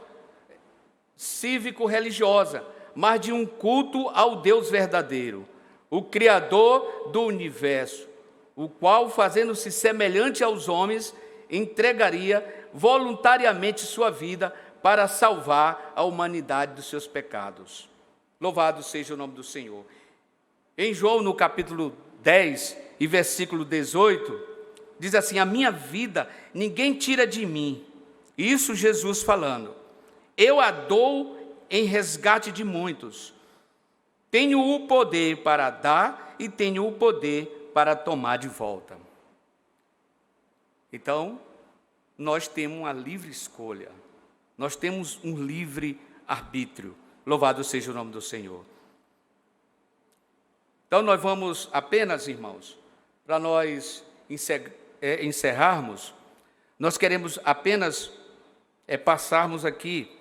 Speaker 5: cívico-religiosa, mas de um culto ao Deus verdadeiro, o Criador do universo, o qual, fazendo-se semelhante aos homens, entregaria voluntariamente sua vida para salvar a humanidade dos seus pecados. Louvado seja o nome do Senhor. Em João, no capítulo 10 e versículo 18, diz assim: a minha vida ninguém tira de mim. Isso Jesus falando. Eu a dou em resgate de muitos. Tenho o poder para dar e tenho o poder para tomar de volta. Então, nós temos uma livre escolha. Nós temos um livre arbítrio. Louvado seja o nome do Senhor. Então, nós vamos apenas, irmãos, para nós encerrarmos, nós queremos apenas passarmos aqui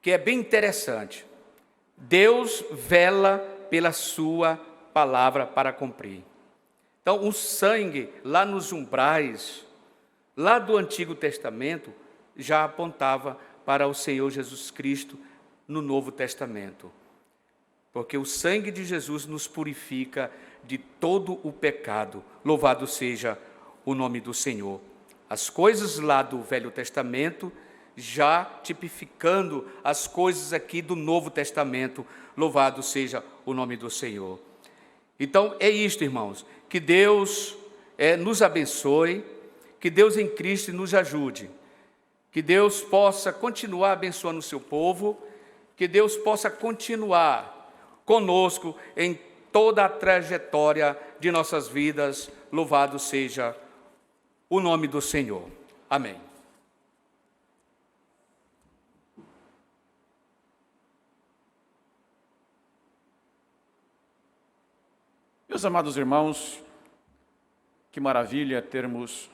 Speaker 5: que é bem interessante. Deus vela pela sua palavra para cumprir. Então, o sangue lá nos umbrais, lá do Antigo Testamento, já apontava para o Senhor Jesus Cristo no Novo Testamento. Porque o sangue de Jesus nos purifica de todo o pecado. Louvado seja o nome do Senhor. As coisas lá do Velho Testamento, já tipificando as coisas aqui do Novo Testamento. Louvado seja o nome do Senhor. Então, é isto, irmãos. Que Deus nos abençoe, que Deus em Cristo nos ajude, que Deus possa continuar abençoando o seu povo, que Deus possa continuar conosco em toda a trajetória de nossas vidas. Louvado seja o nome do Senhor. Amém.
Speaker 1: Meus amados irmãos, que maravilha termos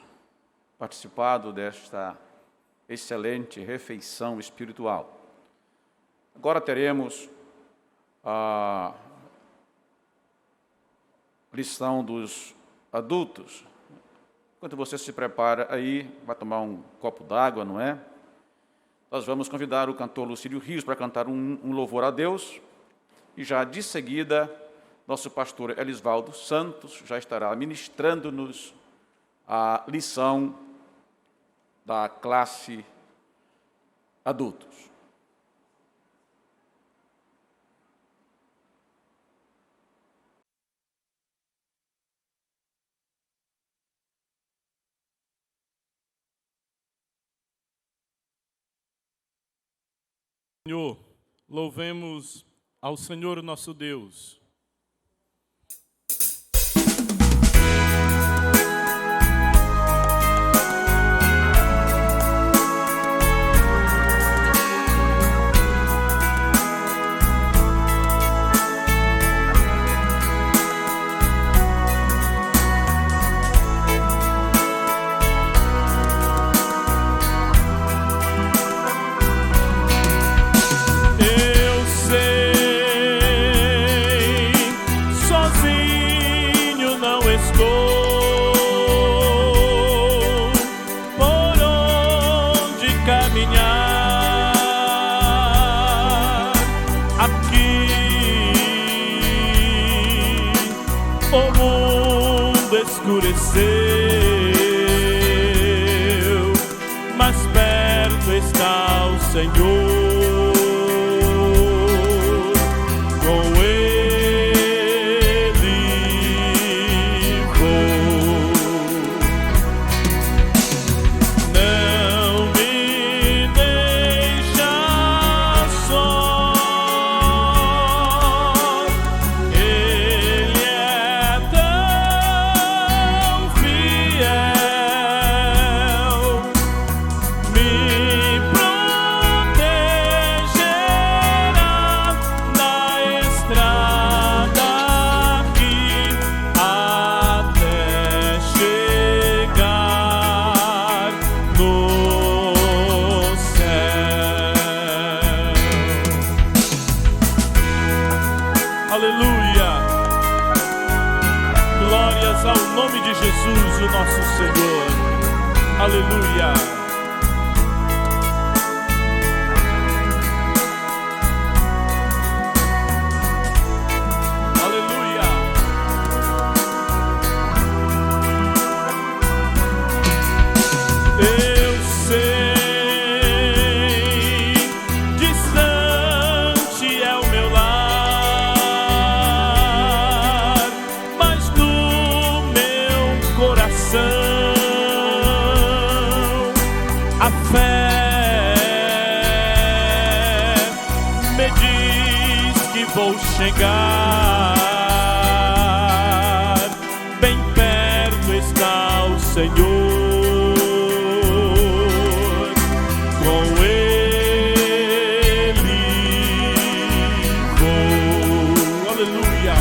Speaker 1: participado desta excelente refeição espiritual. Agora teremos a lição dos adultos. Enquanto você se prepara aí, vai tomar um copo d'água, não é? Nós vamos convidar o cantor Lucílio Rios para cantar um louvor a Deus. E já de seguida, nosso pastor Elisvaldo Santos já estará ministrando-nos a lição da classe adultos.
Speaker 6: Senhor, louvemos ao Senhor nosso Deus. Escureceu, mas perto está o Senhor, com Ele vou. Não me deixa só, Ele é Jesus, o nosso Senhor. Aleluia. Aleluia. Eu sei, distante é o meu lar, mas no meu coração a fé me diz que vou chegar. Bem perto está o Senhor, com Ele vou. Aleluia.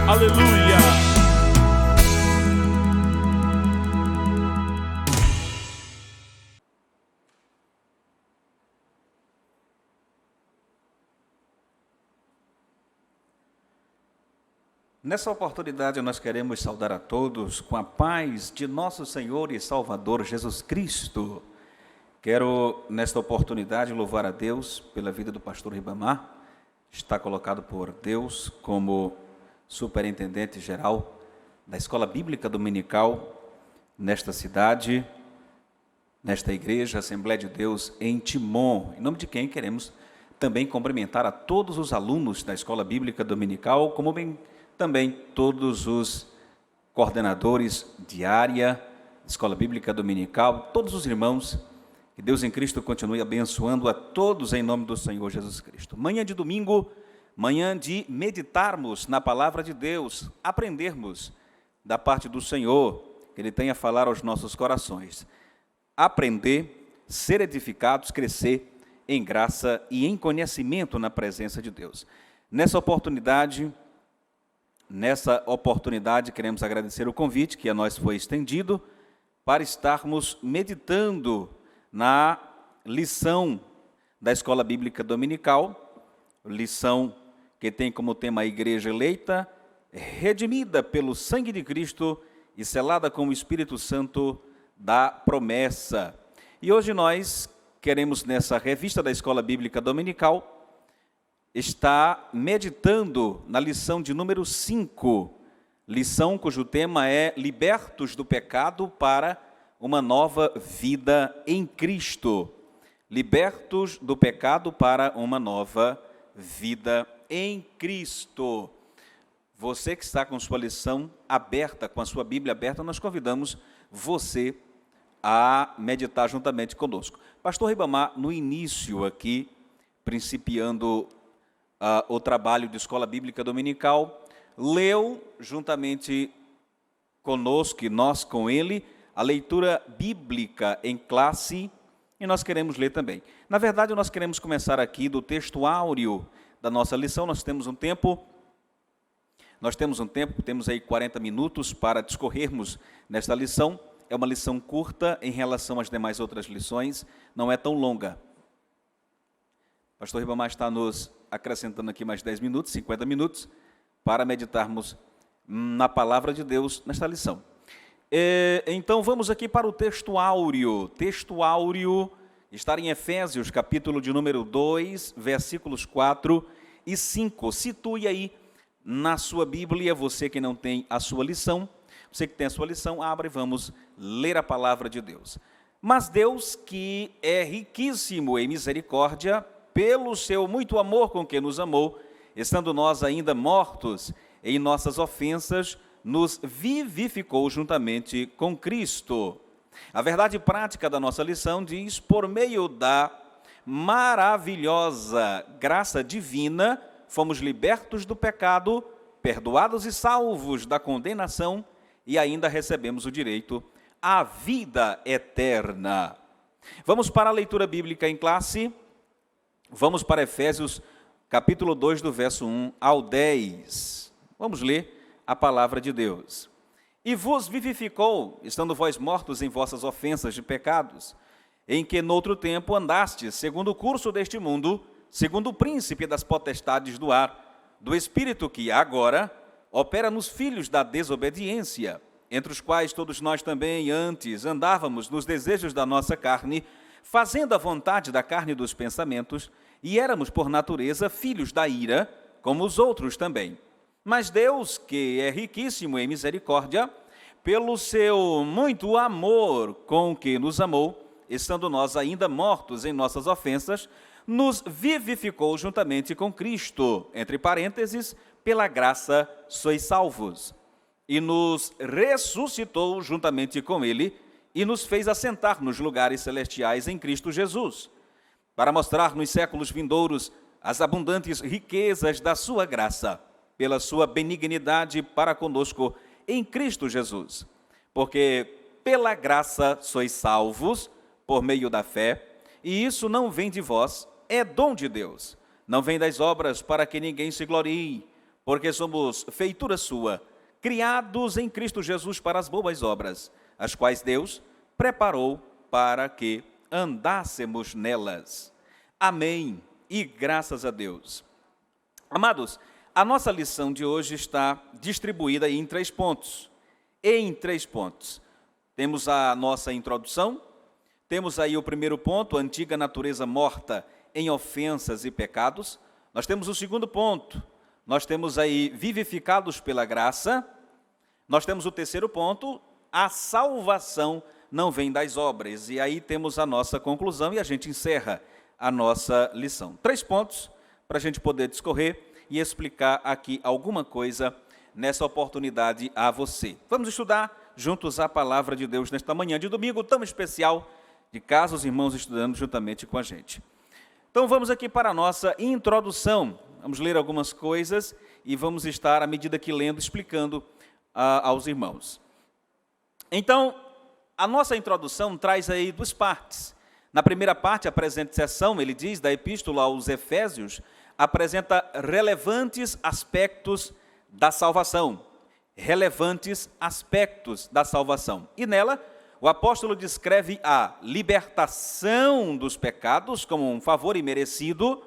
Speaker 6: Aleluia.
Speaker 7: Nessa oportunidade, nós queremos saudar a todos com a paz de nosso Senhor e Salvador Jesus Cristo. Quero, nesta oportunidade, louvar a Deus pela vida do pastor Ribamar. Está colocado por Deus como superintendente geral da Escola Bíblica Dominical nesta cidade, nesta igreja, Assembleia de Deus em Timon. Em nome de quem queremos também cumprimentar a todos os alunos da Escola Bíblica Dominical, como bem também todos os coordenadores de área, Escola Bíblica Dominical, todos os irmãos, que Deus em Cristo continue abençoando a todos em nome do Senhor Jesus Cristo. Manhã de domingo, manhã de meditarmos na palavra de Deus, aprendermos da parte do Senhor, que Ele tenha a falar aos nossos corações. Aprender, ser edificados, crescer em graça e em conhecimento na presença de Deus. Nessa oportunidade, queremos agradecer o convite que a nós foi estendido para estarmos meditando na lição da Escola Bíblica Dominical, lição que tem como tema a Igreja Eleita, redimida pelo sangue de Cristo e selada com o Espírito Santo da promessa. E hoje nós queremos, nessa revista da Escola Bíblica Dominical, estar meditando na lição de número 5, lição cujo tema é Libertos do Pecado para uma Nova Vida em Cristo. Libertos do pecado para uma nova vida em Cristo. Você que está com sua lição aberta, com a sua Bíblia aberta, nós convidamos você a meditar juntamente conosco. Pastor Ribamar, no início aqui, principiando o trabalho de Escola Bíblica Dominical, leu juntamente conosco e nós com ele a leitura bíblica em classe, e nós queremos ler também. Na verdade, nós queremos começar aqui do texto áureo da nossa lição. Nós temos um tempo, temos aí 40 minutos para discorrermos nesta lição. É uma lição curta em relação às demais outras lições, não é tão longa. O pastor Ribamar está nos acrescentando aqui mais 10 minutos, 50 minutos, para meditarmos na palavra de Deus nesta lição. Então, vamos aqui para o texto áureo. Texto áureo está em Efésios, capítulo de número 2, versículos 4 e 5. Situe aí na sua Bíblia, você que não tem a sua lição. Você que tem a sua lição, abra e vamos ler a palavra de Deus. Mas Deus, que é riquíssimo em misericórdia, pelo seu muito amor com que nos amou, estando nós ainda mortos em nossas ofensas, nos vivificou juntamente com Cristo. A verdade prática da nossa lição diz: por meio da maravilhosa graça divina, fomos libertos do pecado, perdoados e salvos da condenação, e ainda recebemos o direito à vida eterna. Vamos para a leitura bíblica em classe. Vamos para Efésios, capítulo 2, do verso 1 ao 10. Vamos ler a palavra de Deus. E vos vivificou, estando vós mortos em vossas ofensas de pecados, em que noutro tempo andastes, segundo o curso deste mundo, segundo o príncipe das potestades do ar, do espírito que agora opera nos filhos da desobediência, entre os quais todos nós também antes andávamos nos desejos da nossa carne, fazendo a vontade da carne e dos pensamentos, e éramos por natureza filhos da ira, como os outros também. Mas Deus, que é riquíssimo em misericórdia, pelo seu muito amor com que nos amou, estando nós ainda mortos em nossas ofensas, nos vivificou juntamente com Cristo, entre parênteses, pela graça sois salvos, e nos ressuscitou juntamente com Ele, e nos fez assentar nos lugares celestiais em Cristo Jesus, para mostrar nos séculos vindouros as abundantes riquezas da sua graça, pela sua benignidade para conosco em Cristo Jesus. Porque pela graça sois salvos, por meio da fé, e isso não vem de vós, é dom de Deus. Não vem das obras para que ninguém se glorie, porque somos feitura sua, criados em Cristo Jesus para as boas obras, as quais Deus preparou para que andássemos nelas. Amém, e graças a Deus. Amados, a nossa lição de hoje está distribuída em 3 pontos. Temos a nossa introdução, temos aí o primeiro ponto, a antiga natureza morta em ofensas e pecados. Nós temos o segundo ponto, nós temos aí vivificados pela graça. Nós temos o terceiro ponto, a salvação não vem das obras. E aí temos a nossa conclusão e a gente encerra a nossa lição. 3 pontos para a gente poder discorrer e explicar aqui alguma coisa nessa oportunidade a você. Vamos estudar juntos a palavra de Deus nesta manhã de domingo tão especial, de casa, os irmãos estudando juntamente com a gente. Então vamos aqui para a nossa introdução. Vamos ler algumas coisas e vamos estar, à medida que lendo, explicando aos irmãos. Então, a nossa introdução traz aí 2 partes. Na primeira parte, a presente sessão, ele diz, da epístola aos Efésios, apresenta relevantes aspectos da salvação. Relevantes aspectos da salvação. E nela, o apóstolo descreve a libertação dos pecados como um favor imerecido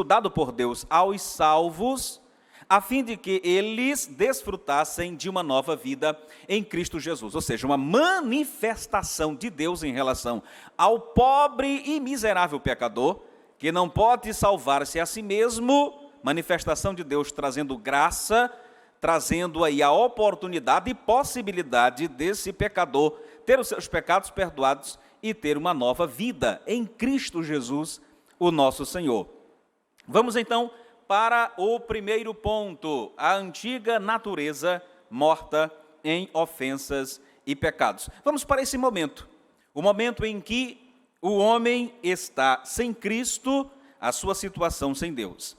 Speaker 7: dado por Deus aos salvos, a fim de que eles desfrutassem de uma nova vida em Cristo Jesus. Ou seja, uma manifestação de Deus em relação ao pobre e miserável pecador, que não pode salvar-se a si mesmo, manifestação de Deus trazendo graça, trazendo aí a oportunidade e possibilidade desse pecador ter os seus pecados perdoados e ter uma nova vida em Cristo Jesus, o nosso Senhor. Vamos então para o primeiro ponto, a antiga natureza morta em ofensas e pecados. Vamos para esse momento, o momento em que o homem está sem Cristo, a sua situação sem Deus.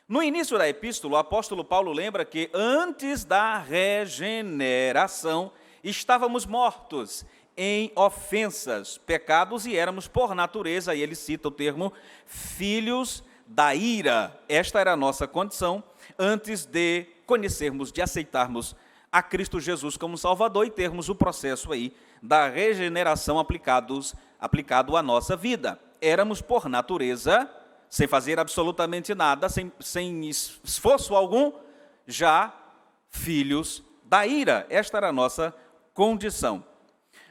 Speaker 7: No início da epístola, o apóstolo Paulo lembra que antes da regeneração, estávamos mortos em ofensas, pecados, e éramos por natureza, e ele cita o termo, filhos da ira. Esta era a nossa condição antes de conhecermos, de aceitarmos a Cristo Jesus como Salvador e termos o processo aí da regeneração aplicado à nossa vida. Éramos por natureza, sem fazer absolutamente nada, sem esforço algum, já filhos da ira. Esta era a nossa condição.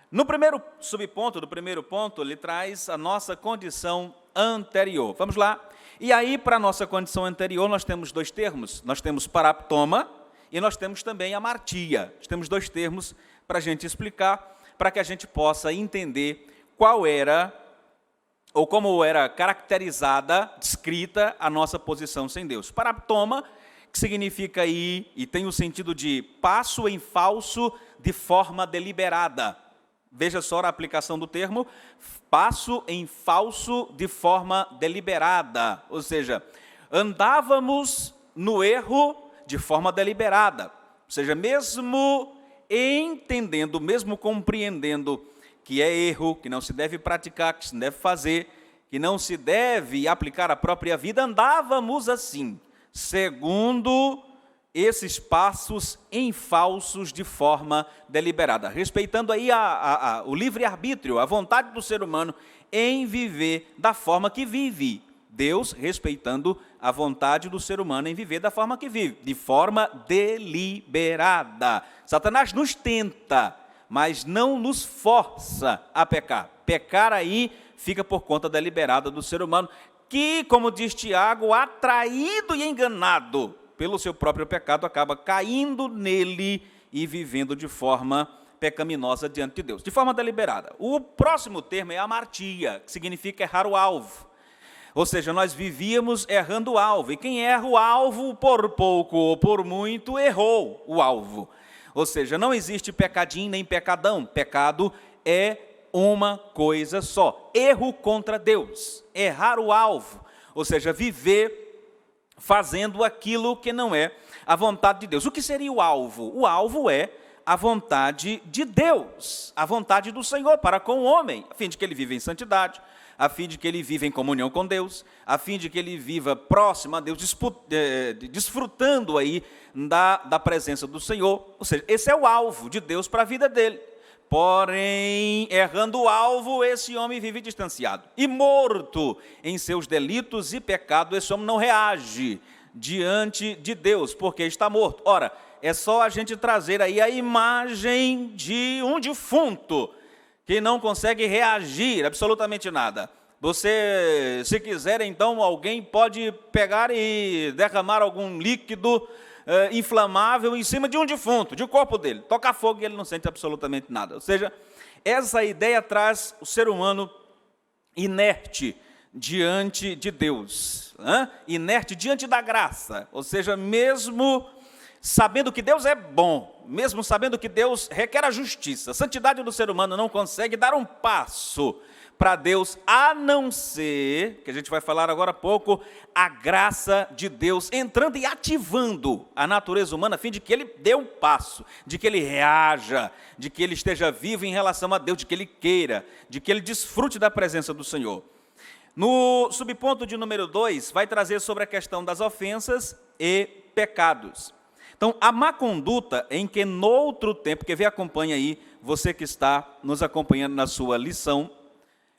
Speaker 7: No primeiro subponto, do primeiro ponto, ele traz a nossa condição anterior. Vamos lá. E aí, para a nossa condição anterior, nós temos dois termos. Nós temos paraptoma e nós temos também amartia. Nós temos dois termos para a gente explicar, para que a gente possa entender qual era ou como era caracterizada, descrita a nossa posição sem Deus. Paraptoma, que significa aí, e tem o sentido de passo em falso de forma deliberada. Veja só a aplicação do termo, passo em falso de forma deliberada. Ou seja, andávamos no erro de forma deliberada. Ou seja, mesmo entendendo, mesmo compreendendo que é erro, que não se deve praticar, que se deve fazer, que não se deve aplicar à própria vida, andávamos assim, segundo esses passos em falsos de forma deliberada, respeitando aí o livre-arbítrio, a vontade do ser humano em viver da forma que vive. Deus respeitando a vontade do ser humano em viver da forma que vive, de forma deliberada. Satanás nos tenta, mas não nos força a pecar. Pecar aí fica por conta deliberada do ser humano, que, como diz Tiago, atraído e enganado pelo seu próprio pecado, acaba caindo nele e vivendo de forma pecaminosa diante de Deus, de forma deliberada. O próximo termo é amartia, que significa errar o alvo. Ou seja, nós vivíamos errando o alvo, e quem erra o alvo, por pouco ou por muito, errou o alvo. Ou seja, não existe pecadinho nem pecadão. Pecado é uma coisa só. Erro contra Deus. Errar o alvo. Ou seja, viver fazendo aquilo que não é a vontade de Deus. O que seria o alvo? O alvo é a vontade de Deus. A vontade do Senhor para com o homem, a fim de que ele viva em santidade, a fim de que ele viva em comunhão com Deus, a fim de que ele viva próximo a Deus, desfrutando aí da presença do Senhor. Ou seja, esse é o alvo de Deus para a vida dele. Porém, errando o alvo, esse homem vive distanciado. E morto em seus delitos e pecados, esse homem não reage diante de Deus, porque está morto. Ora, é só a gente trazer aí a imagem de um defunto, que não consegue reagir absolutamente nada. Você, se quiser, então, alguém pode pegar e derramar algum líquido inflamável em cima de um defunto, de corpo dele. Toca fogo e ele não sente absolutamente nada. Ou seja, essa ideia traz o ser humano inerte diante de Deus, inerte diante da graça. Ou seja, mesmo sabendo que Deus é bom, mesmo sabendo que Deus requer a justiça, a santidade do ser humano não consegue dar um passo para Deus, a não ser, que a gente vai falar agora há pouco, a graça de Deus entrando e ativando a natureza humana, a fim de que ele dê um passo, de que ele reaja, de que ele esteja vivo em relação a Deus, de que ele queira, de que ele desfrute da presença do Senhor. No subponto de número 2, vai trazer sobre a questão das ofensas e pecados. Então, a má conduta em que noutro tempo, que vem, acompanha aí, você que está nos acompanhando na sua lição,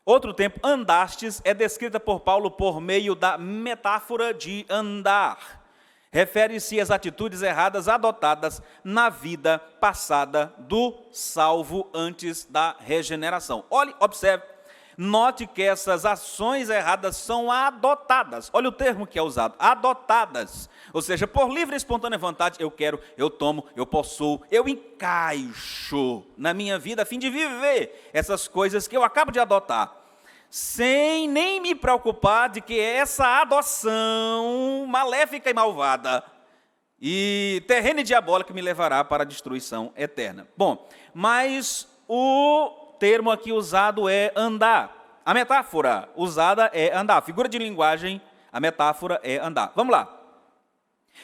Speaker 7: outro tempo, andastes, é descrita por Paulo por meio da metáfora de andar. Refere-se às atitudes erradas adotadas na vida passada do salvo antes da regeneração. Olhe, observe, note que essas ações erradas são adotadas. Olha o termo que é usado, adotadas. Ou seja, por livre e espontânea vontade, eu quero, eu tomo, eu possuo, eu encaixo na minha vida a fim de viver essas coisas que eu acabo de adotar, sem nem me preocupar de que essa adoção maléfica e malvada e terrena e diabólica me levará para a destruição eterna. Bom, mas o termo aqui usado é andar. A metáfora usada é andar. A figura de linguagem, a metáfora é andar. Vamos lá.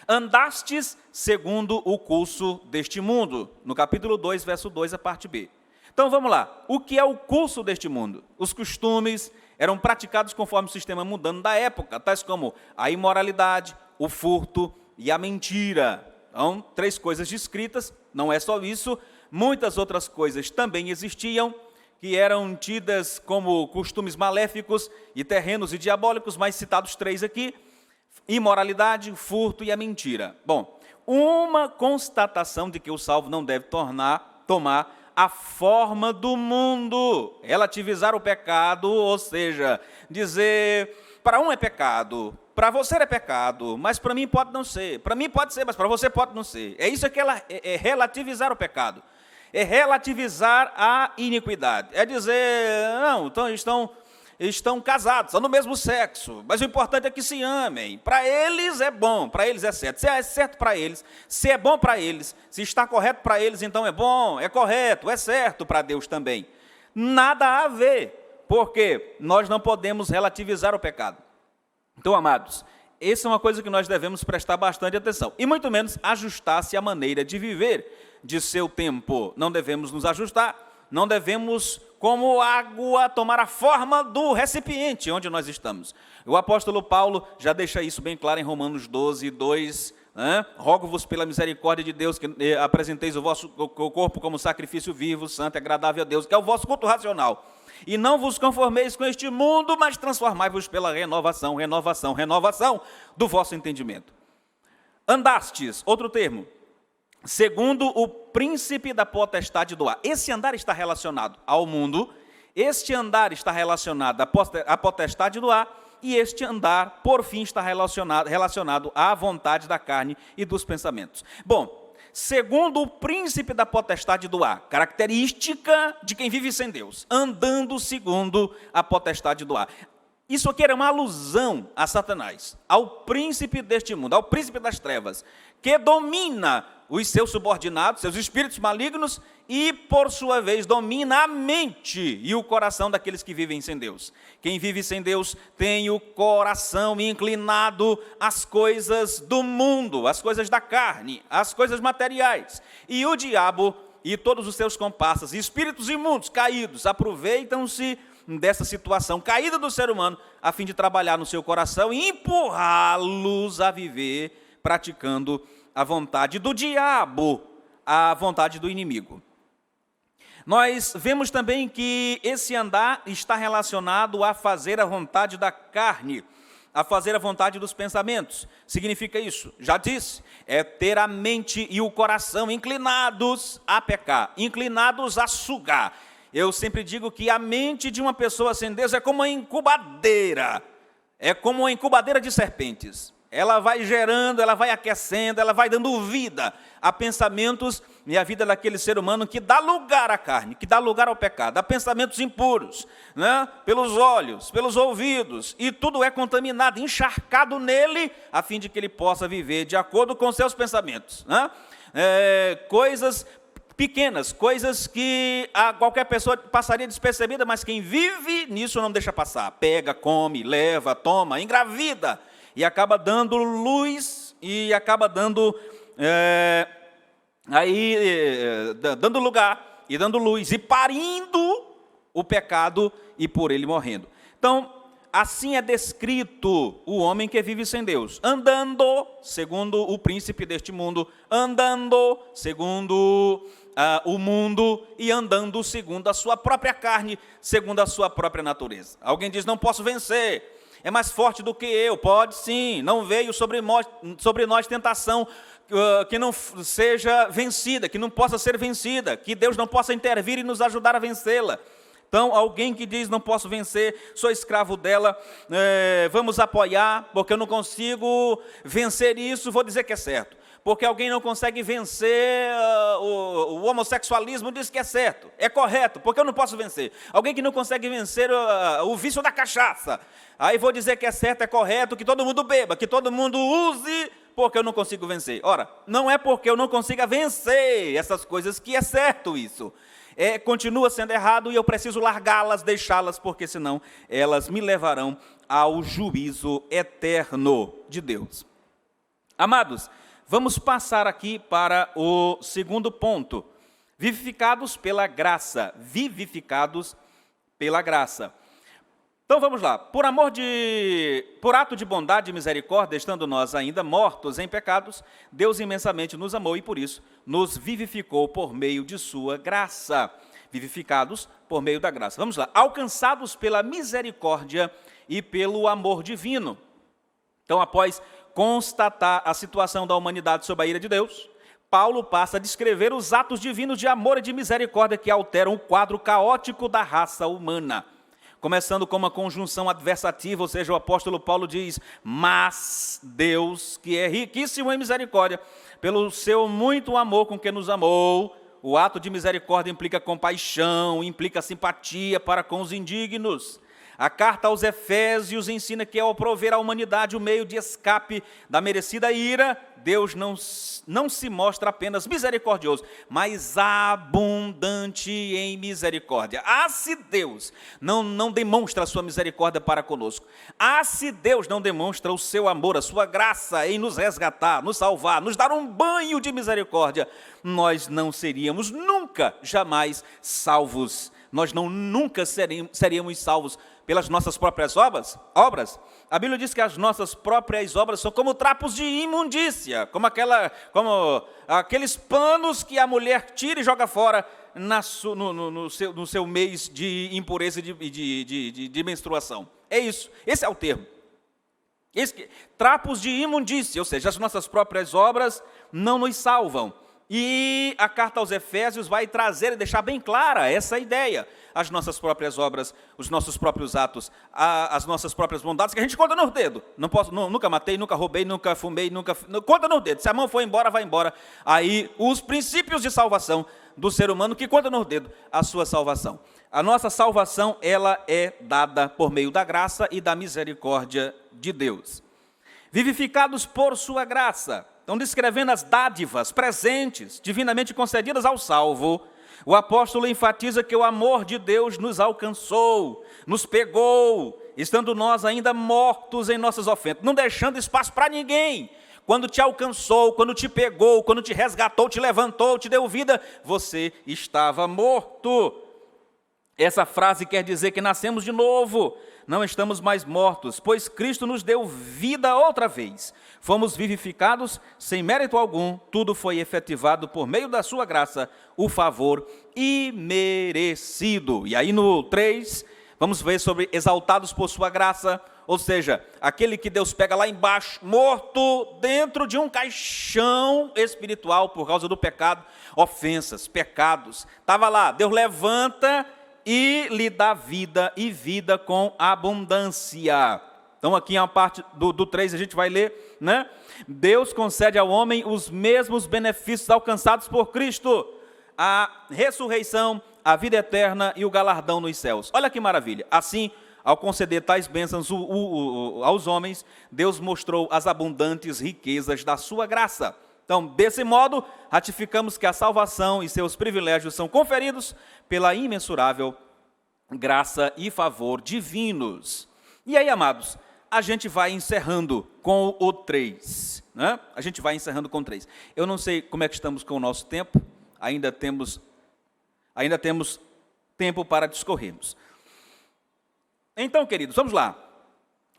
Speaker 7: Andastes segundo o curso deste mundo. No capítulo 2, verso 2, a parte B. Então vamos lá. O que é o curso deste mundo? Os costumes eram praticados conforme o sistema mundano da época, tais como a imoralidade, o furto e a mentira. Então, 3 coisas descritas, não é só isso. Muitas outras coisas também existiam, que eram tidas como costumes maléficos e terrenos e diabólicos, mas citados 3 aqui: imoralidade, furto e a mentira. Bom, uma constatação de que o salvo não deve tomar a forma do mundo, relativizar o pecado, ou seja, dizer, para um é pecado, para você é pecado, mas para mim pode não ser, para mim pode ser, mas para você pode não ser. É isso que é relativizar o pecado. É relativizar a iniquidade. É dizer, não, então estão casados, são do mesmo sexo, mas o importante é que se amem. Para eles é bom, para eles é certo. Se é certo para eles, se é bom para eles, se está correto para eles, então é bom, é correto, é certo para Deus também. Nada a ver, porque nós não podemos relativizar o pecado. Então, amados, essa é uma coisa que nós devemos prestar bastante atenção, e muito menos ajustar-se à maneira de viver de seu tempo. Não devemos nos ajustar, não devemos, como água, tomar a forma do recipiente onde nós estamos. O apóstolo Paulo já deixa isso bem claro em Romanos 12, 2, rogo-vos pela misericórdia de Deus que apresenteis o vosso corpo como sacrifício vivo, santo e agradável a Deus, que é o vosso culto racional. E não vos conformeis com este mundo, mas transformai-vos pela renovação do vosso entendimento. Andastes, outro termo, segundo o príncipe da potestade do ar. Esse andar está relacionado ao mundo, este andar está relacionado à potestade do ar, e este andar, por fim, está relacionado à vontade da carne e dos pensamentos. Bom, segundo o príncipe da potestade do ar, característica de quem vive sem Deus, andando segundo a potestade do ar. Isso aqui era uma alusão a Satanás, ao príncipe deste mundo, ao príncipe das trevas, que domina os seus subordinados, seus espíritos malignos, e, por sua vez, domina a mente e o coração daqueles que vivem sem Deus. Quem vive sem Deus tem o coração inclinado às coisas do mundo, às coisas da carne, às coisas materiais. E o diabo e todos os seus comparsas, espíritos imundos, caídos, aproveitam-se dessa situação caída do ser humano, a fim de trabalhar no seu coração e empurrá-los a viver praticando a vontade do diabo, a vontade do inimigo. Nós vemos também que esse andar está relacionado a fazer a vontade da carne, a fazer a vontade dos pensamentos. Significa isso? Já disse, é ter a mente e o coração inclinados a pecar, inclinados a sugar. Eu sempre digo que a mente de uma pessoa sem Deus é como uma incubadeira, de serpentes. Ela vai gerando, ela vai aquecendo, ela vai dando vida a pensamentos e a vida daquele ser humano que dá lugar à carne, que dá lugar ao pecado, a pensamentos impuros, pelos olhos, pelos ouvidos, e tudo é contaminado, encharcado nele, a fim de que ele possa viver de acordo com seus pensamentos. Coisas pequenas, coisas que qualquer pessoa passaria despercebida, mas quem vive nisso não deixa passar. Pega, come, leva, toma, engravida, e acaba dando luz, e acaba dando dando lugar, e dando luz, e parindo o pecado, e por ele morrendo. Então, assim é descrito o homem que vive sem Deus: andando segundo o príncipe deste mundo, andando segundo o mundo e andando segundo a sua própria carne, segundo a sua própria natureza. Alguém diz: não posso vencer, é mais forte do que eu. Pode sim, não veio sobre nós tentação que não seja vencida, que não possa ser vencida, que Deus não possa intervir e nos ajudar a vencê-la. Então, alguém que diz: não posso vencer, sou escravo dela, vamos apoiar, porque eu não consigo vencer isso, vou dizer que é certo. Porque alguém não consegue vencer o homossexualismo, diz que é certo, é correto, porque eu não posso vencer. Alguém que não consegue vencer o vício da cachaça, aí vou dizer que é certo, é correto, que todo mundo beba, que todo mundo use, porque eu não consigo vencer. Ora, não é porque eu não consiga vencer essas coisas que é certo isso. Continua sendo errado e eu preciso largá-las, deixá-las, porque senão elas me levarão ao juízo eterno de Deus. Amados, vamos passar aqui para o segundo ponto. Vivificados pela graça. Vivificados pela graça. Então vamos lá. Por ato de bondade e misericórdia, estando nós ainda mortos em pecados, Deus imensamente nos amou e por isso nos vivificou por meio de sua graça. Vivificados por meio da graça. Vamos lá. Alcançados pela misericórdia e pelo amor divino. Então, após constatar a situação da humanidade sob a ira de Deus, Paulo passa a descrever os atos divinos de amor e de misericórdia que alteram o quadro caótico da raça humana. Começando com uma conjunção adversativa, ou seja, o apóstolo Paulo diz: mas Deus, que é riquíssimo em misericórdia, pelo seu muito amor com que nos amou. O ato de misericórdia implica compaixão, implica simpatia para com os indignos. A carta aos Efésios ensina que, ao prover à humanidade o meio de escape da merecida ira, Deus não se mostra apenas misericordioso, mas abundante em misericórdia. Se Deus não demonstra a sua misericórdia para conosco, se Deus não demonstra o seu amor, a sua graça em nos resgatar, nos salvar, nos dar um banho de misericórdia, nós não seríamos nunca, jamais salvos. Nós nunca seríamos salvos pelas nossas próprias obras. A Bíblia diz que as nossas próprias obras são como trapos de imundícia, como aqueles panos que a mulher tira e joga fora no seu mês de impureza e de menstruação. É isso, esse é o termo. Trapos de imundícia, ou seja, as nossas próprias obras não nos salvam. E a carta aos Efésios vai trazer e deixar bem clara essa ideia. As nossas próprias obras, os nossos próprios atos, as nossas próprias bondades, que a gente conta nos dedos. Nunca matei, nunca roubei, nunca fumei, conta nos dedos. Se a mão for embora, vai embora. Aí, os princípios de salvação do ser humano que conta nos dedos a sua salvação. A nossa salvação, ela é dada por meio da graça e da misericórdia de Deus. Vivificados por sua graça. Então, descrevendo as dádivas, presentes, divinamente concedidas ao salvo, o apóstolo enfatiza que o amor de Deus nos alcançou, nos pegou, estando nós ainda mortos em nossas ofensas, não deixando espaço para ninguém. Quando te alcançou, quando te pegou, quando te resgatou, te levantou, te deu vida, você estava morto. Essa frase quer dizer que nascemos de novo, não estamos mais mortos, pois Cristo nos deu vida outra vez. Fomos vivificados sem mérito algum, tudo foi efetivado por meio da sua graça, o favor imerecido. E aí no 3, vamos ver sobre exaltados por sua graça, ou seja, aquele que Deus pega lá embaixo, morto dentro de um caixão espiritual por causa do pecado, ofensas, pecados. Estava lá, Deus levanta e lhe dá vida, e vida com abundância. Então aqui é uma parte do 3, a gente vai ler, né? Deus concede ao homem os mesmos benefícios alcançados por Cristo, a ressurreição, a vida eterna e o galardão nos céus. Olha que maravilha. Assim, ao conceder tais bênçãos aos homens, Deus mostrou as abundantes riquezas da sua graça. Então, desse modo, ratificamos que a salvação e seus privilégios são conferidos pela imensurável graça e favor divinos. E aí, amados, a gente vai encerrando com o 3. Né? A gente vai encerrando com o 3. Eu não sei como é que estamos com o nosso tempo, ainda temos tempo para discorrermos. Então, queridos, vamos lá.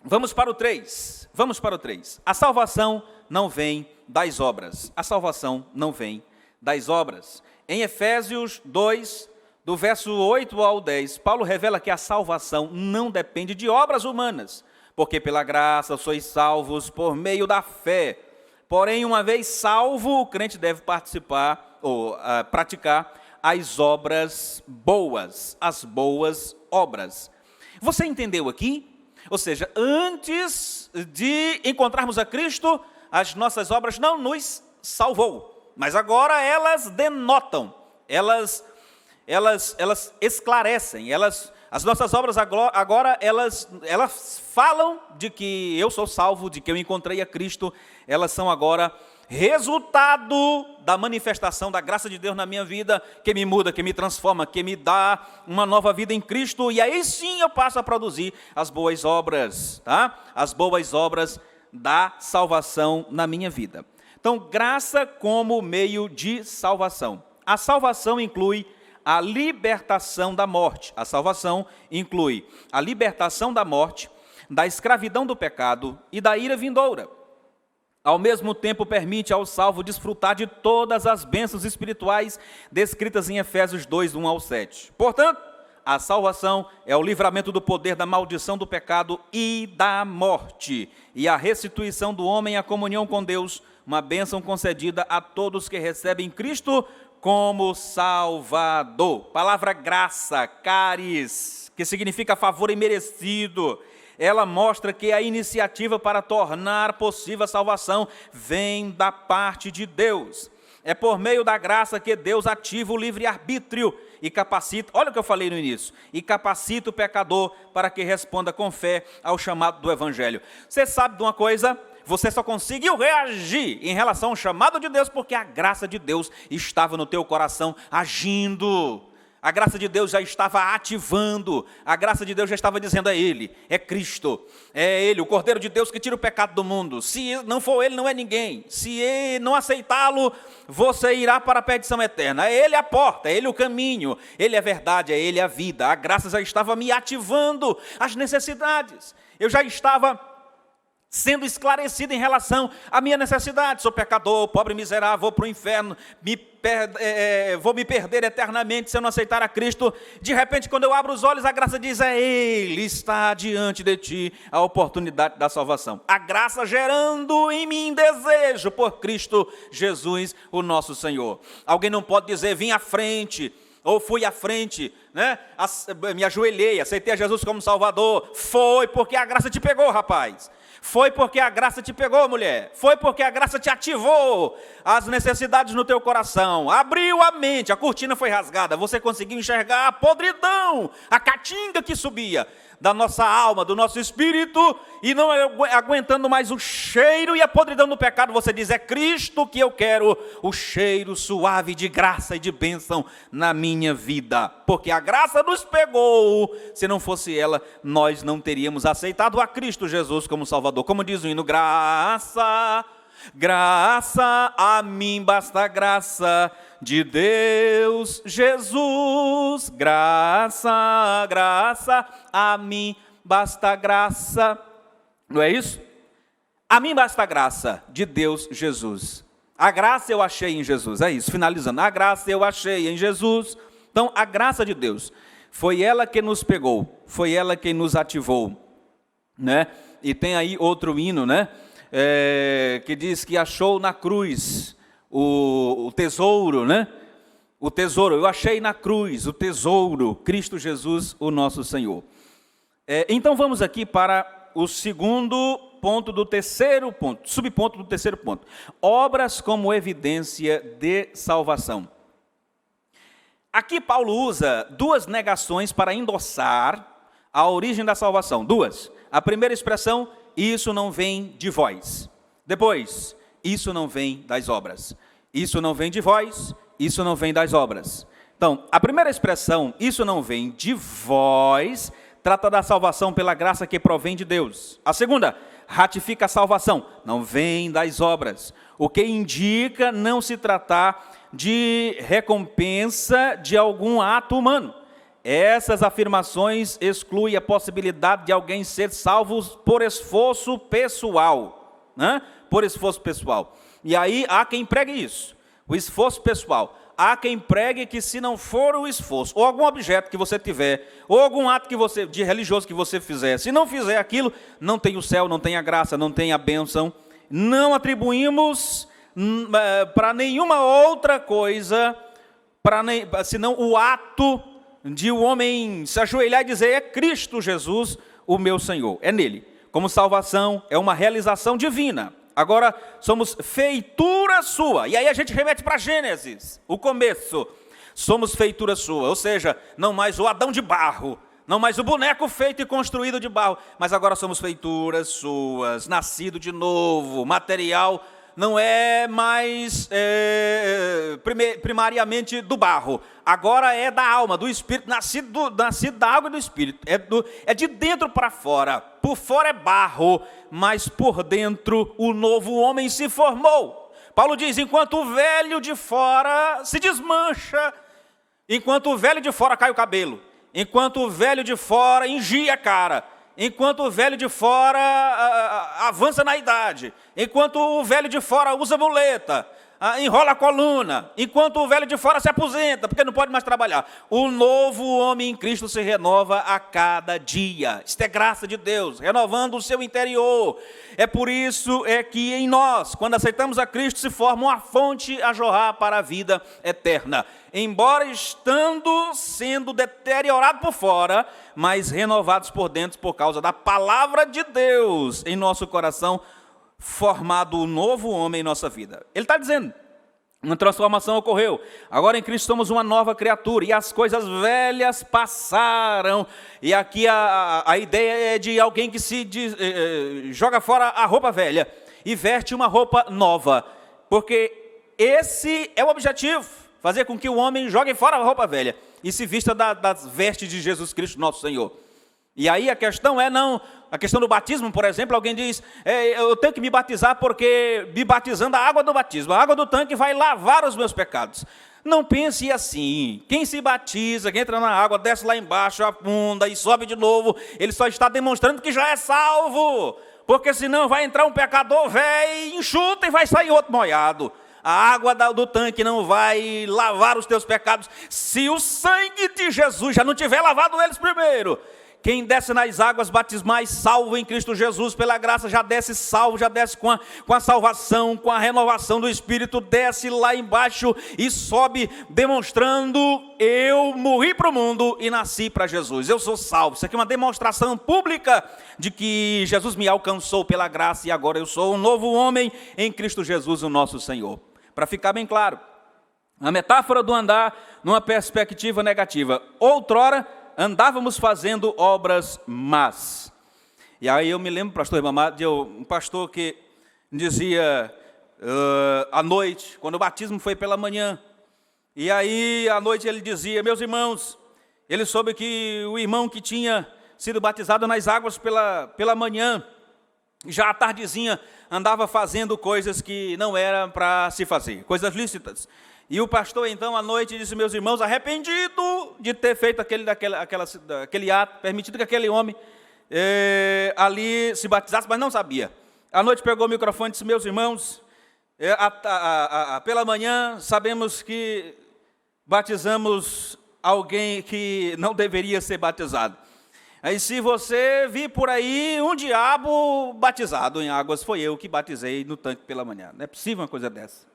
Speaker 7: Vamos para o 3. Vamos para o 3. A salvação não vem das obras. A salvação não vem das obras. Em Efésios 2, do verso 8 ao 10, Paulo revela que a salvação não depende de obras humanas, porque pela graça sois salvos por meio da fé. Porém, uma vez salvo, o crente deve participar ou praticar as obras boas, as boas obras. Você entendeu aqui? Ou seja, antes de encontrarmos a Cristo, as nossas obras não nos salvou, mas agora elas denotam, elas esclarecem, as nossas obras agora elas falam de que eu sou salvo, de que eu encontrei a Cristo, elas são agora resultado da manifestação da graça de Deus na minha vida, que me muda, que me transforma, que me dá uma nova vida em Cristo, e aí sim eu passo a produzir as boas obras, tá? As boas obras da salvação na minha vida. Então, graça como meio de salvação. A salvação inclui a libertação da morte. A salvação inclui a libertação da morte, da escravidão do pecado e da ira vindoura. Ao mesmo tempo, permite ao salvo desfrutar de todas as bênçãos espirituais descritas em Efésios 2, 1 ao 7. Portanto, a salvação é o livramento do poder da maldição do pecado e da morte, e a restituição do homem à comunhão com Deus, uma bênção concedida a todos que recebem Cristo como Salvador. Palavra graça, caris, que significa favor imerecido. Ela mostra que a iniciativa para tornar possível a salvação vem da parte de Deus. É por meio da graça que Deus ativa o livre-arbítrio e capacita, olha o que eu falei no início, e capacita o pecador para que responda com fé ao chamado do Evangelho. Você sabe de uma coisa? Você só conseguiu reagir em relação ao chamado de Deus porque a graça de Deus estava no teu coração agindo. A graça de Deus já estava ativando, a graça de Deus já estava dizendo a Ele, é Cristo, é Ele, o Cordeiro de Deus que tira o pecado do mundo. Se não for Ele, não é ninguém. Se não aceitá-lo, você irá para a perdição eterna. É Ele a porta, é Ele o caminho, Ele é a verdade, é Ele a vida. A graça já estava me ativando as necessidades. Eu já estava sendo esclarecido em relação à minha necessidade. Sou pecador, pobre, miserável, vou para o inferno, vou me perder eternamente se eu não aceitar a Cristo. De repente, quando eu abro os olhos, a graça diz, é Ele, está diante de ti a oportunidade da salvação. A graça gerando em mim desejo por Cristo Jesus, o nosso Senhor. Alguém não pode dizer, vim à frente, ou fui à frente, né? Me ajoelhei, aceitei a Jesus como Salvador. Foi porque a graça te pegou, rapaz. Foi porque a graça te pegou, mulher. Foi porque a graça te ativou as necessidades no teu coração. Abriu a mente, a cortina foi rasgada. Você conseguiu enxergar a podridão, a caatinga que subia da nossa alma, do nosso espírito, e não aguentando mais o cheiro e a podridão do pecado, você diz, é Cristo que eu quero, o cheiro suave de graça e de bênção na minha vida, porque a graça nos pegou. Se não fosse ela, nós não teríamos aceitado a Cristo Jesus como Salvador. Como diz o hino, graça, graça, a mim basta graça de Deus Jesus, graça, graça, a mim basta graça, não é isso? A mim basta graça de Deus Jesus. A graça eu achei em Jesus, é isso, finalizando, a graça eu achei em Jesus. Então, a graça de Deus, foi ela que nos pegou, foi ela que nos ativou, né? E tem aí outro hino, né? Que diz que achou na cruz o tesouro, né? O tesouro, eu achei na cruz o tesouro, Cristo Jesus, o nosso Senhor. Então vamos aqui para o segundo ponto do terceiro ponto, subponto do terceiro ponto. Obras como evidência de salvação. Aqui Paulo usa duas negações para endossar a origem da salvação. Duas. A primeira expressão, isso não vem de vós. Depois, isso não vem das obras. Isso não vem de vós, isso não vem das obras. Então, a primeira expressão, isso não vem de vós, trata da salvação pela graça que provém de Deus. A segunda, ratifica a salvação, não vem das obras. O que indica não se tratar de recompensa de algum ato humano. Essas afirmações excluem a possibilidade de alguém ser salvo por esforço pessoal, né? Por esforço pessoal. E aí há quem pregue isso, o esforço pessoal. Há quem pregue que se não for o esforço, ou algum objeto que você tiver, ou algum ato de religioso que você fizer, se não fizer aquilo, não tem o céu, não tem a graça, não tem a bênção. Não atribuímos para nenhuma outra coisa, senão o ato de o homem se ajoelhar e dizer: é Cristo Jesus o meu Senhor, é nele. Como salvação, é uma realização divina. Agora, somos feitura sua. E aí a gente remete para Gênesis, o começo. Somos feitura sua, ou seja, não mais o Adão de barro, não mais o boneco feito e construído de barro, mas agora somos feituras suas, nascido de novo, material não é mais primariamente do barro, agora é da alma, do espírito, nascido da água e do espírito, é de dentro para fora. Por fora é barro, mas por dentro o novo homem se formou. Paulo diz: enquanto o velho de fora se desmancha, enquanto o velho de fora cai o cabelo, enquanto o velho de fora engia a cara, enquanto o velho de fora avança na idade, enquanto o velho de fora usa muleta, enrola a coluna, enquanto o velho de fora se aposenta, porque não pode mais trabalhar, o novo homem em Cristo se renova a cada dia. Isto é graça de Deus, renovando o seu interior. É por isso que em nós, quando aceitamos a Cristo, se forma uma fonte a jorrar para a vida eterna. Embora sendo deteriorado por fora, mas renovados por dentro por causa da palavra de Deus em nosso coração, formado o novo homem em nossa vida. Ele está dizendo, uma transformação ocorreu. Agora em Cristo somos uma nova criatura, e as coisas velhas passaram. E aqui a ideia é de alguém que joga fora a roupa velha e veste uma roupa nova, porque esse é o objetivo, fazer com que o homem jogue fora a roupa velha e se vista das vestes de Jesus Cristo, nosso Senhor. E aí a questão a questão do batismo, por exemplo, alguém diz: eu tenho que me batizar porque me batizando a água do batismo, a água do tanque vai lavar os meus pecados. Não pense assim. Quem se batiza, quem entra na água, desce lá embaixo, afunda e sobe de novo, ele só está demonstrando que já é salvo, porque senão vai entrar um pecador velho, enxuta e vai sair outro molhado. A água do tanque não vai lavar os teus pecados se o sangue de Jesus já não tiver lavado eles primeiro. Quem desce nas águas batismais, salvo em Cristo Jesus, pela graça, já desce salvo, já desce com a salvação, com a renovação do Espírito, desce lá embaixo e sobe demonstrando: eu morri para o mundo e nasci para Jesus, eu sou salvo. Isso aqui é uma demonstração pública de que Jesus me alcançou pela graça e agora eu sou um novo homem em Cristo Jesus, o nosso Senhor. Para ficar bem claro, a metáfora do andar numa perspectiva negativa: outrora andávamos fazendo obras más. E aí eu me lembro, pastor Ribamar, de um pastor que dizia à noite, quando o batismo foi pela manhã, e aí à noite ele dizia: meus irmãos, ele soube que o irmão que tinha sido batizado nas águas pela manhã, já à tardezinha andava fazendo coisas que não eram para se fazer, coisas lícitas. E o pastor, então, à noite, disse: meus irmãos, arrependido de ter feito aquele ato, permitido que aquele homem ali se batizasse, mas não sabia. À noite pegou o microfone e disse: meus irmãos, pela manhã sabemos que batizamos alguém que não deveria ser batizado. Aí, se você vir por aí um diabo batizado em águas, foi eu que batizei no tanque pela manhã. Não é possível uma coisa dessa.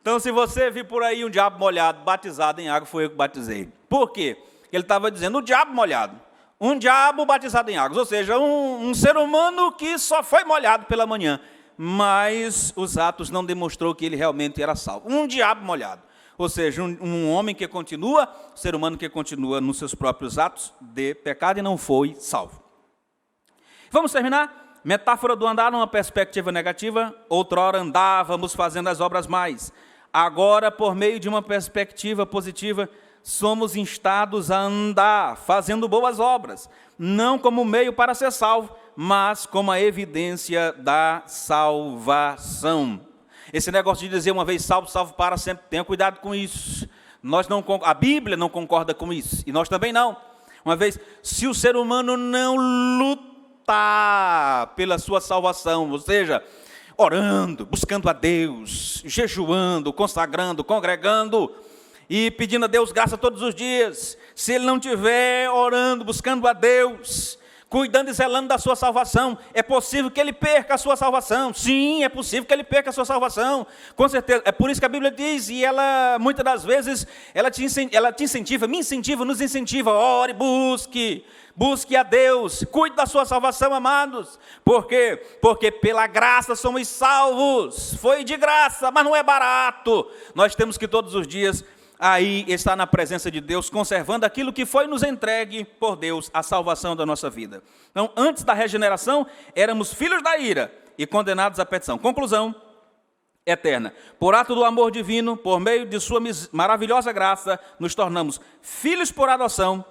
Speaker 7: Então, se você vir por aí um diabo molhado, batizado em água, foi eu que batizei. Por quê? Ele estava dizendo: o diabo molhado, um diabo batizado em águas, ou seja, um ser humano que só foi molhado pela manhã, mas os atos não demonstrou que ele realmente era salvo. Um diabo molhado, ou seja, um homem que continua, um ser humano que continua nos seus próprios atos de pecado e não foi salvo. Vamos terminar? Metáfora do andar numa perspectiva negativa: outrora andávamos fazendo as obras mais. Agora, por meio de uma perspectiva positiva, somos instados a andar fazendo boas obras, não como meio para ser salvo, mas como a evidência da salvação. Esse negócio de dizer uma vez salvo, salvo para sempre, tenha cuidado com isso. A Bíblia não concorda com isso, e nós também não. Uma vez, se o ser humano não lutar pela sua salvação, ou seja, orando, buscando a Deus, jejuando, consagrando, congregando e pedindo a Deus graça todos os dias, se ele não estiver orando, buscando a Deus, cuidando e zelando da sua salvação, é possível que ele perca a sua salvação. Sim, é possível que ele perca a sua salvação, com certeza. É por isso que a Bíblia diz, e ela, muitas das vezes, ela te incentiva, me incentiva, nos incentiva, ore, busque a Deus, cuide da sua salvação, amados. Por quê? Porque pela graça somos salvos, foi de graça, mas não é barato. Nós temos que todos os dias aí estar na presença de Deus, conservando aquilo que foi nos entregue por Deus, a salvação da nossa vida. Então, antes da regeneração, éramos filhos da ira e condenados à perdição. Conclusão eterna. Por ato do amor divino, por meio de sua maravilhosa graça, nos tornamos filhos por adoção.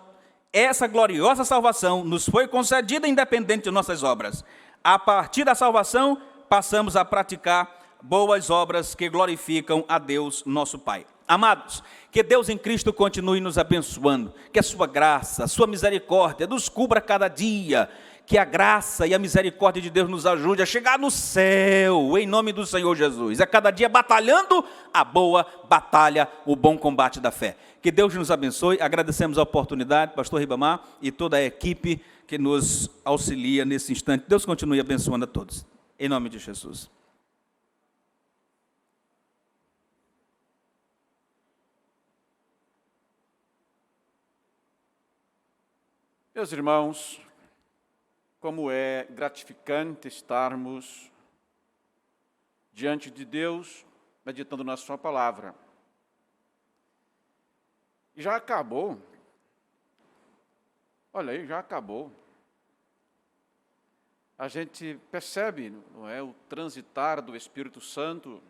Speaker 7: Essa gloriosa salvação nos foi concedida independente de nossas obras. A partir da salvação, passamos a praticar boas obras que glorificam a Deus, nosso Pai. Amados, que Deus em Cristo continue nos abençoando, que a sua graça, a sua misericórdia nos cubra cada dia, que a graça e a misericórdia de Deus nos ajude a chegar no céu, em nome do Senhor Jesus, a cada dia batalhando a boa batalha, o bom combate da fé. Que Deus nos abençoe, agradecemos a oportunidade, pastor Ribamar e toda a equipe que nos auxilia nesse instante. Deus continue abençoando a todos, em nome de Jesus.
Speaker 1: Meus irmãos, como é gratificante estarmos diante de Deus, meditando na sua palavra. E já acabou. Olha aí, já acabou. A gente percebe, não é, o transitar do Espírito Santo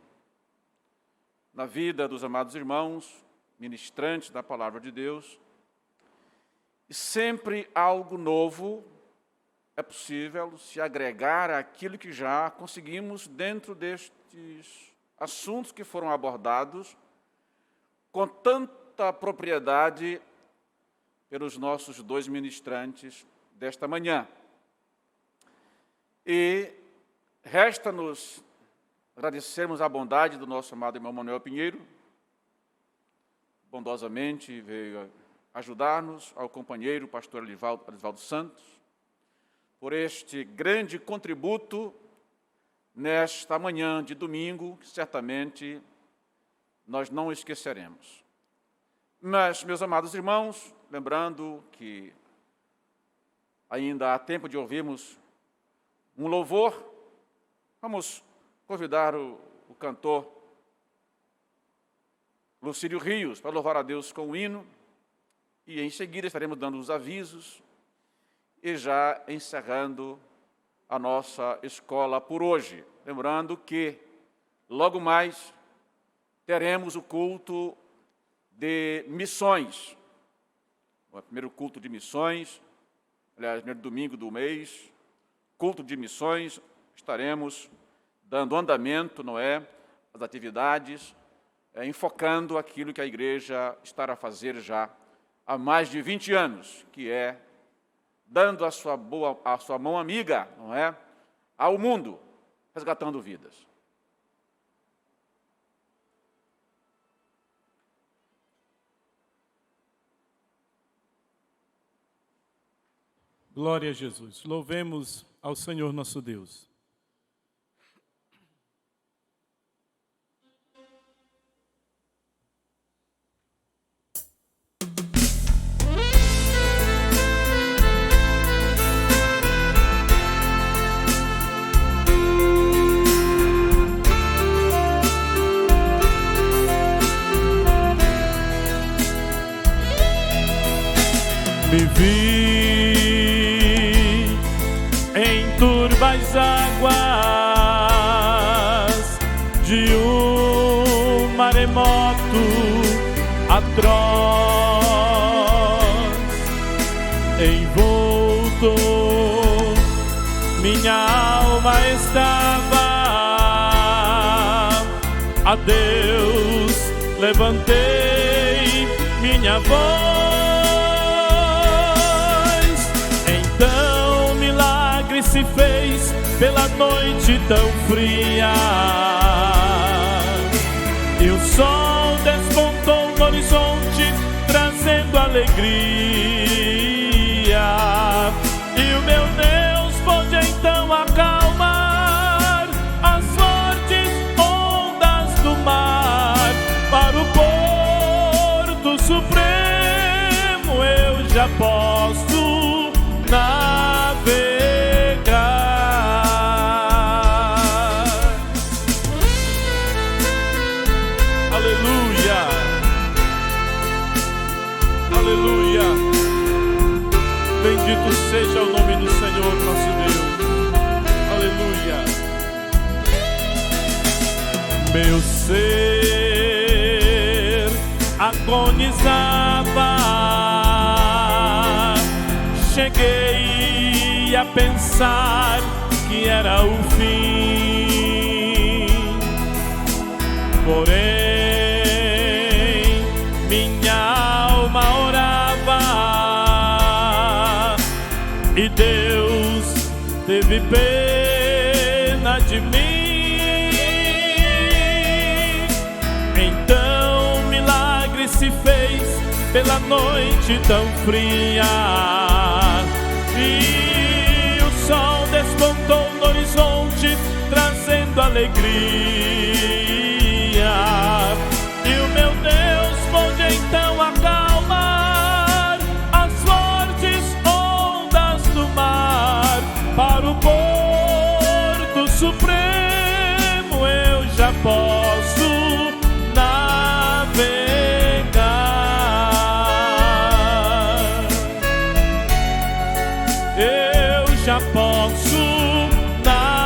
Speaker 1: na vida dos amados irmãos, ministrantes da palavra de Deus. E sempre algo novo é possível se agregar àquilo que já conseguimos dentro destes assuntos que foram abordados com tanta propriedade pelos nossos dois ministrantes desta manhã. E resta-nos agradecermos a bondade do nosso amado irmão Manuel Pinheiro, bondosamente veio ajudar-nos, ao companheiro pastor Elisvaldo Santos, por este grande contributo nesta manhã de domingo, que certamente nós não esqueceremos. Mas, meus amados irmãos, lembrando que ainda há tempo de ouvirmos um louvor, vamos convidar o cantor Lucílio Rios para louvar a Deus com o hino, e em seguida estaremos dando os avisos e já encerrando a nossa escola por hoje. Lembrando que logo mais teremos o culto de missões. O primeiro culto de missões, aliás, primeiro domingo do mês, culto de missões, estaremos dando andamento, não é, às atividades, enfocando aquilo que a igreja está a fazer já há mais de 20 anos, que é dando a sua mão amiga, não é, ao mundo, resgatando vidas.
Speaker 6: Glória a Jesus. Louvemos ao Senhor nosso Deus. Me vi em turbas águas de um maremoto atroz, envolto minha alma estava. A Deus levantei minha voz. Então o milagre se fez pela noite tão fria, e o sol despontou no horizonte, trazendo alegria. E o meu Deus pôde então acalmar as fortes ondas do mar. Para o Porto Supremo eu já posso navegar. Aleluia, aleluia. Bendito seja o nome do Senhor nosso Deus. Aleluia. Meu ser agonizava, cheguei a pensar que era o fim. Porém, minha alma orava e Deus teve pena de mim. Então o milagre se fez pela noite tão fria, e o sol despontou no horizonte, trazendo alegria. E o meu Deus pôde então acalmar as fortes ondas do mar. Para o Porto Supremo eu já posso navegar. Eu já posso navegar.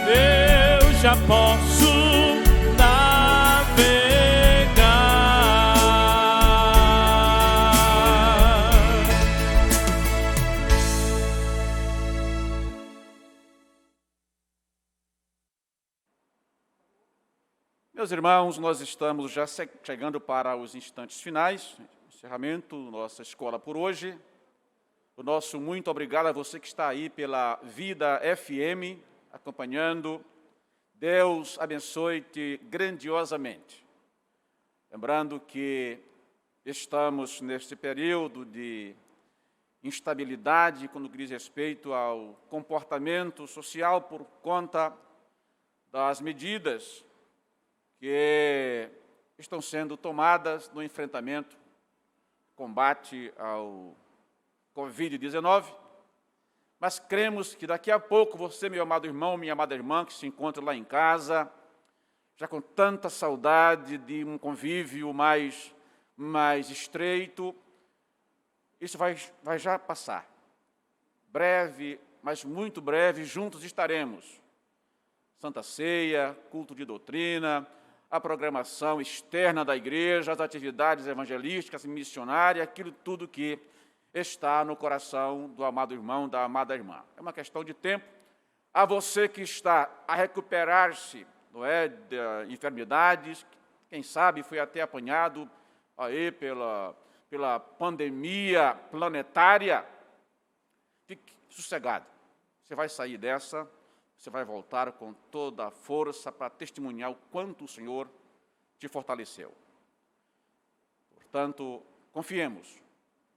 Speaker 6: Eu já posso
Speaker 1: Meus irmãos, nós estamos já chegando para os instantes finais, encerramento da nossa escola por hoje. O nosso muito obrigado a você que está aí pela Vida FM, acompanhando. Deus abençoe-te grandiosamente. Lembrando que estamos neste período de instabilidade quando diz respeito ao comportamento social por conta das medidas que estão sendo tomadas no enfrentamento, combate ao Covid-19, mas cremos que daqui a pouco você, meu amado irmão, minha amada irmã, que se encontra lá em casa, já com tanta saudade de um convívio mais estreito, isso vai já passar. Breve, mas muito breve, juntos estaremos. Santa Ceia, culto de doutrina, a programação externa da igreja, as atividades evangelísticas, missionárias, aquilo tudo que está no coração do amado irmão, da amada irmã. É uma questão de tempo. A você que está a recuperar-se, não é, de enfermidades, quem sabe foi até apanhado aí pela pandemia planetária, fique sossegado. Você vai sair dessa. Você vai voltar com toda a força para testemunhar o quanto o Senhor te fortaleceu. Portanto, confiemos,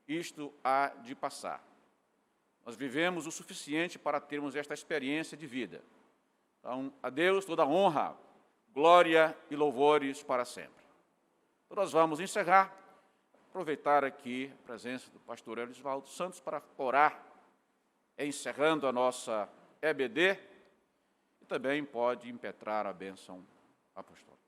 Speaker 1: isto há de passar. Nós vivemos o suficiente para termos esta experiência de vida. Então, a Deus toda honra, glória e louvores para sempre. Então, nós vamos encerrar, aproveitar aqui a presença do pastor Elisvaldo Santos para orar, encerrando a nossa EBD, e também pode impetrar a bênção apostólica.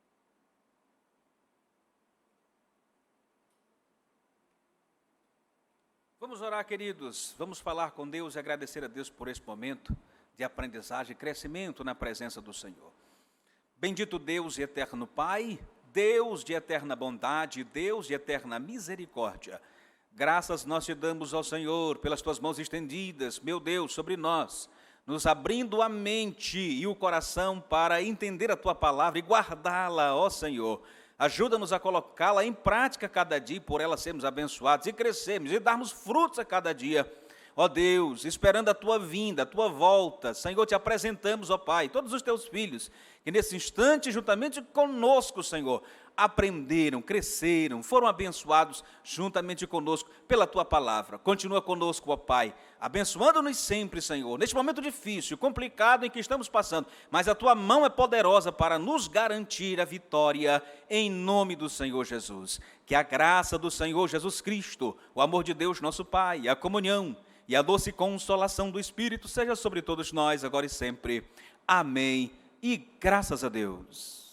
Speaker 7: Vamos orar, queridos. Vamos falar com Deus e agradecer a Deus por esse momento de aprendizagem e crescimento na presença do Senhor. Bendito Deus e eterno Pai, Deus de eterna bondade, Deus de eterna misericórdia. Graças nós te damos ao Senhor pelas tuas mãos estendidas, meu Deus, sobre nós. nos abrindo a mente e o coração para entender a Tua palavra e guardá-la, ó Senhor. Ajuda-nos a colocá-la em prática cada dia, por ela sermos abençoados e crescermos e darmos frutos a cada dia. Ó Deus, esperando a Tua vinda, a Tua volta, Senhor, te apresentamos, ó Pai, todos os Teus filhos, que nesse instante, juntamente conosco, Senhor, aprenderam, cresceram, foram abençoados juntamente conosco pela Tua palavra. Continua conosco, ó Pai, abençoando-nos sempre, Senhor, neste momento difícil, complicado em que estamos passando, mas a Tua mão é poderosa para nos garantir a vitória em nome do Senhor Jesus. Que a graça do Senhor Jesus Cristo, o amor de Deus, nosso Pai, a comunhão e a doce consolação do Espírito seja sobre todos nós, agora e sempre. Amém. E graças a Deus.